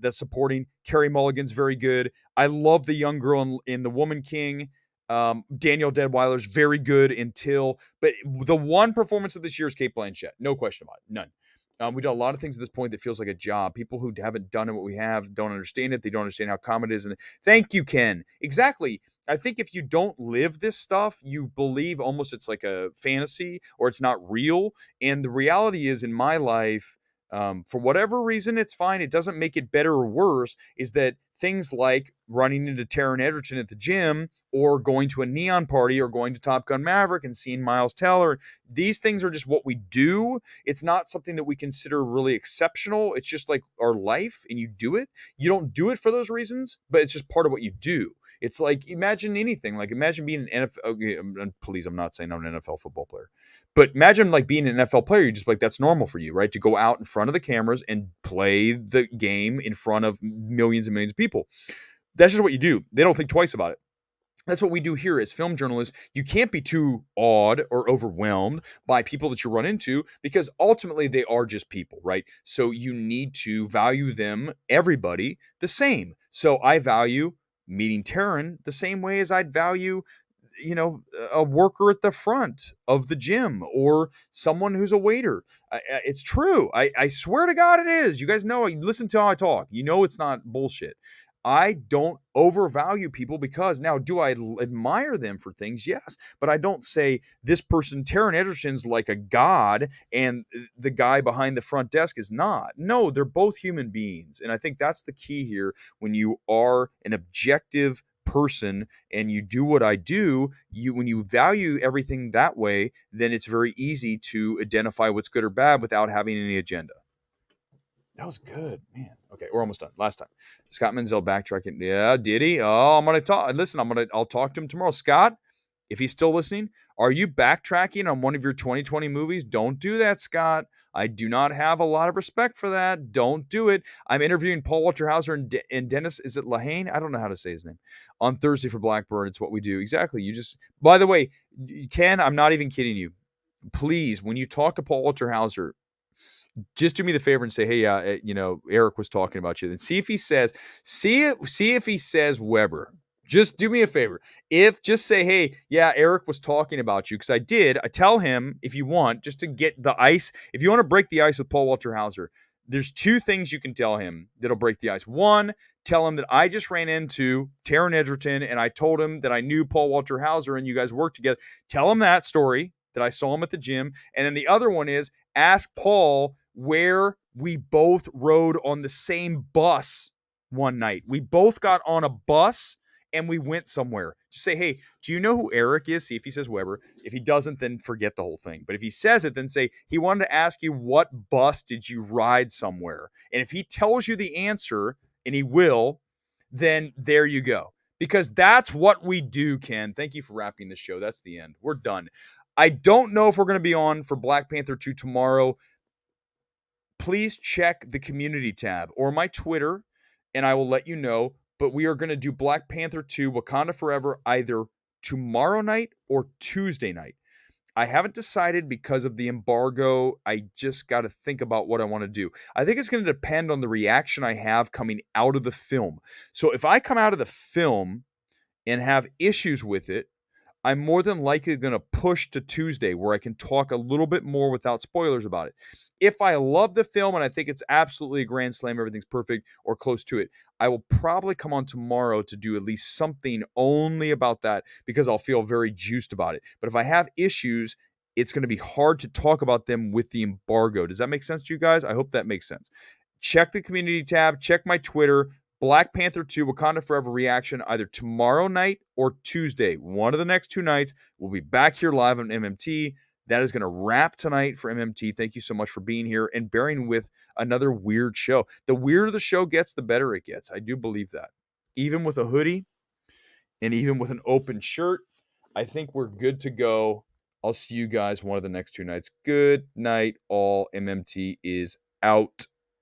That's supporting. Carey Mulligan's very good. I love the young girl in The Woman King. Danielle Deadweiler's very good but the one performance of this year is Kate Blanchett. No question about it. None. We've done a lot of things at this point that feels like a job. People who haven't done what we have don't understand it. They don't understand how common it is. And thank you, Ken. Exactly. I think if you don't live this stuff, you believe almost it's like a fantasy or it's not real. And the reality is, in my life, for whatever reason, it's fine. It doesn't make it better or worse, is that things like running into Taron Egerton at the gym or going to a Neon party or going to Top Gun Maverick and seeing Miles Teller, these things are just what we do. It's not something that we consider really exceptional. It's just like our life, and you do it. You don't do it for those reasons, but it's just part of what you do. It's like, imagine anything. Like, imagine being an NFL. Okay, please, I'm not saying I'm an NFL football player. But imagine like being an NFL player, you're just like, that's normal for you, right? To go out in front of the cameras and play the game in front of millions and millions of people. That's just what you do. They don't think twice about it. That's what we do here as film journalists. You can't be too awed or overwhelmed by people that you run into, because ultimately they are just people, right? So you need to value them, everybody, the same. So I value meeting Taron the same way as I'd value a worker at the front of the gym or someone who's a waiter. It's true. I swear to God it is. You guys know, listen to how I talk. You know it's not bullshit. I don't overvalue people, because now, do I admire them for things? Yes. But I don't say this person, Taron Egerton's like a god and the guy behind the front desk is not. No, they're both human beings. And I think that's the key here. When you are an objective person and you do what I do, when you value everything that way, then it's very easy to identify what's good or bad without having any agenda. That was good, man. Okay, we're almost done. Last time, Scott Menzel backtracking. Yeah, did he? Oh, I'm gonna talk. Listen, I'll talk to him tomorrow. Scott, if he's still listening, are you backtracking on one of your 2020 movies? Don't do that, Scott. I do not have a lot of respect for that. Don't do it. I'm interviewing Paul Walter Hauser and Dennis. Is it Lehane? I don't know how to say his name. On Thursday for Blackbird. It's what we do. Exactly. By the way, Ken, I'm not even kidding you. Please, when you talk to Paul Walter Hauser, just do me the favor and say, hey, Erick was talking about you. And see if he says Weber. Just do me a favor. Just say, hey, yeah, Erick was talking about you, because I did. I tell him, if you want, just to get the ice. If you want to break the ice with Paul Walter Hauser, there's 2 things you can tell him that'll break the ice. One, tell him that I just ran into Taron Egerton and I told him that I knew Paul Walter Hauser and you guys worked together. Tell him that story, that I saw him at the gym. And then the other one is, ask Paul where we both rode on the same bus one night. We both got on a bus and we went somewhere. Just say, hey, do you know who Erick is? See if he says Weber. If he doesn't, then forget the whole thing. But if he says it, then say, he wanted to ask you, what bus did you ride somewhere? And if he tells you the answer, and he will, then there you go. Because that's what we do, Ken. Thank you for wrapping the show. That's the end. We're done. I don't know if we're going to be on for Black Panther 2 tomorrow. Please check the community tab or my Twitter, and I will let you know. But we are going to do Black Panther 2 Wakanda Forever either tomorrow night or Tuesday night. I haven't decided because of the embargo. I just got to think about what I want to do. I think it's going to depend on the reaction I have coming out of the film. So if I come out of the film and have issues with it, I'm more than likely going to push to Tuesday, where I can talk a little bit more without spoilers about it. If I love the film and I think it's absolutely a grand slam, everything's perfect or close to it, I will probably come on tomorrow to do at least something only about that, because I'll feel very juiced about it. But if I have issues, it's going to be hard to talk about them with the embargo. Does that make sense to you guys? I hope that makes sense. check the community tab, check my Twitter. Black Panther 2 Wakanda Forever reaction either tomorrow night or Tuesday. One of the next 2 nights. We'll be back here live on MMT. That is going to wrap tonight for MMT. Thank you so much for being here and bearing with another weird show. The weirder the show gets, the better it gets. I do believe that. Even with a hoodie and even with an open shirt, I think we're good to go. I'll see you guys one of the next 2 nights. Good night, all. MMT is out.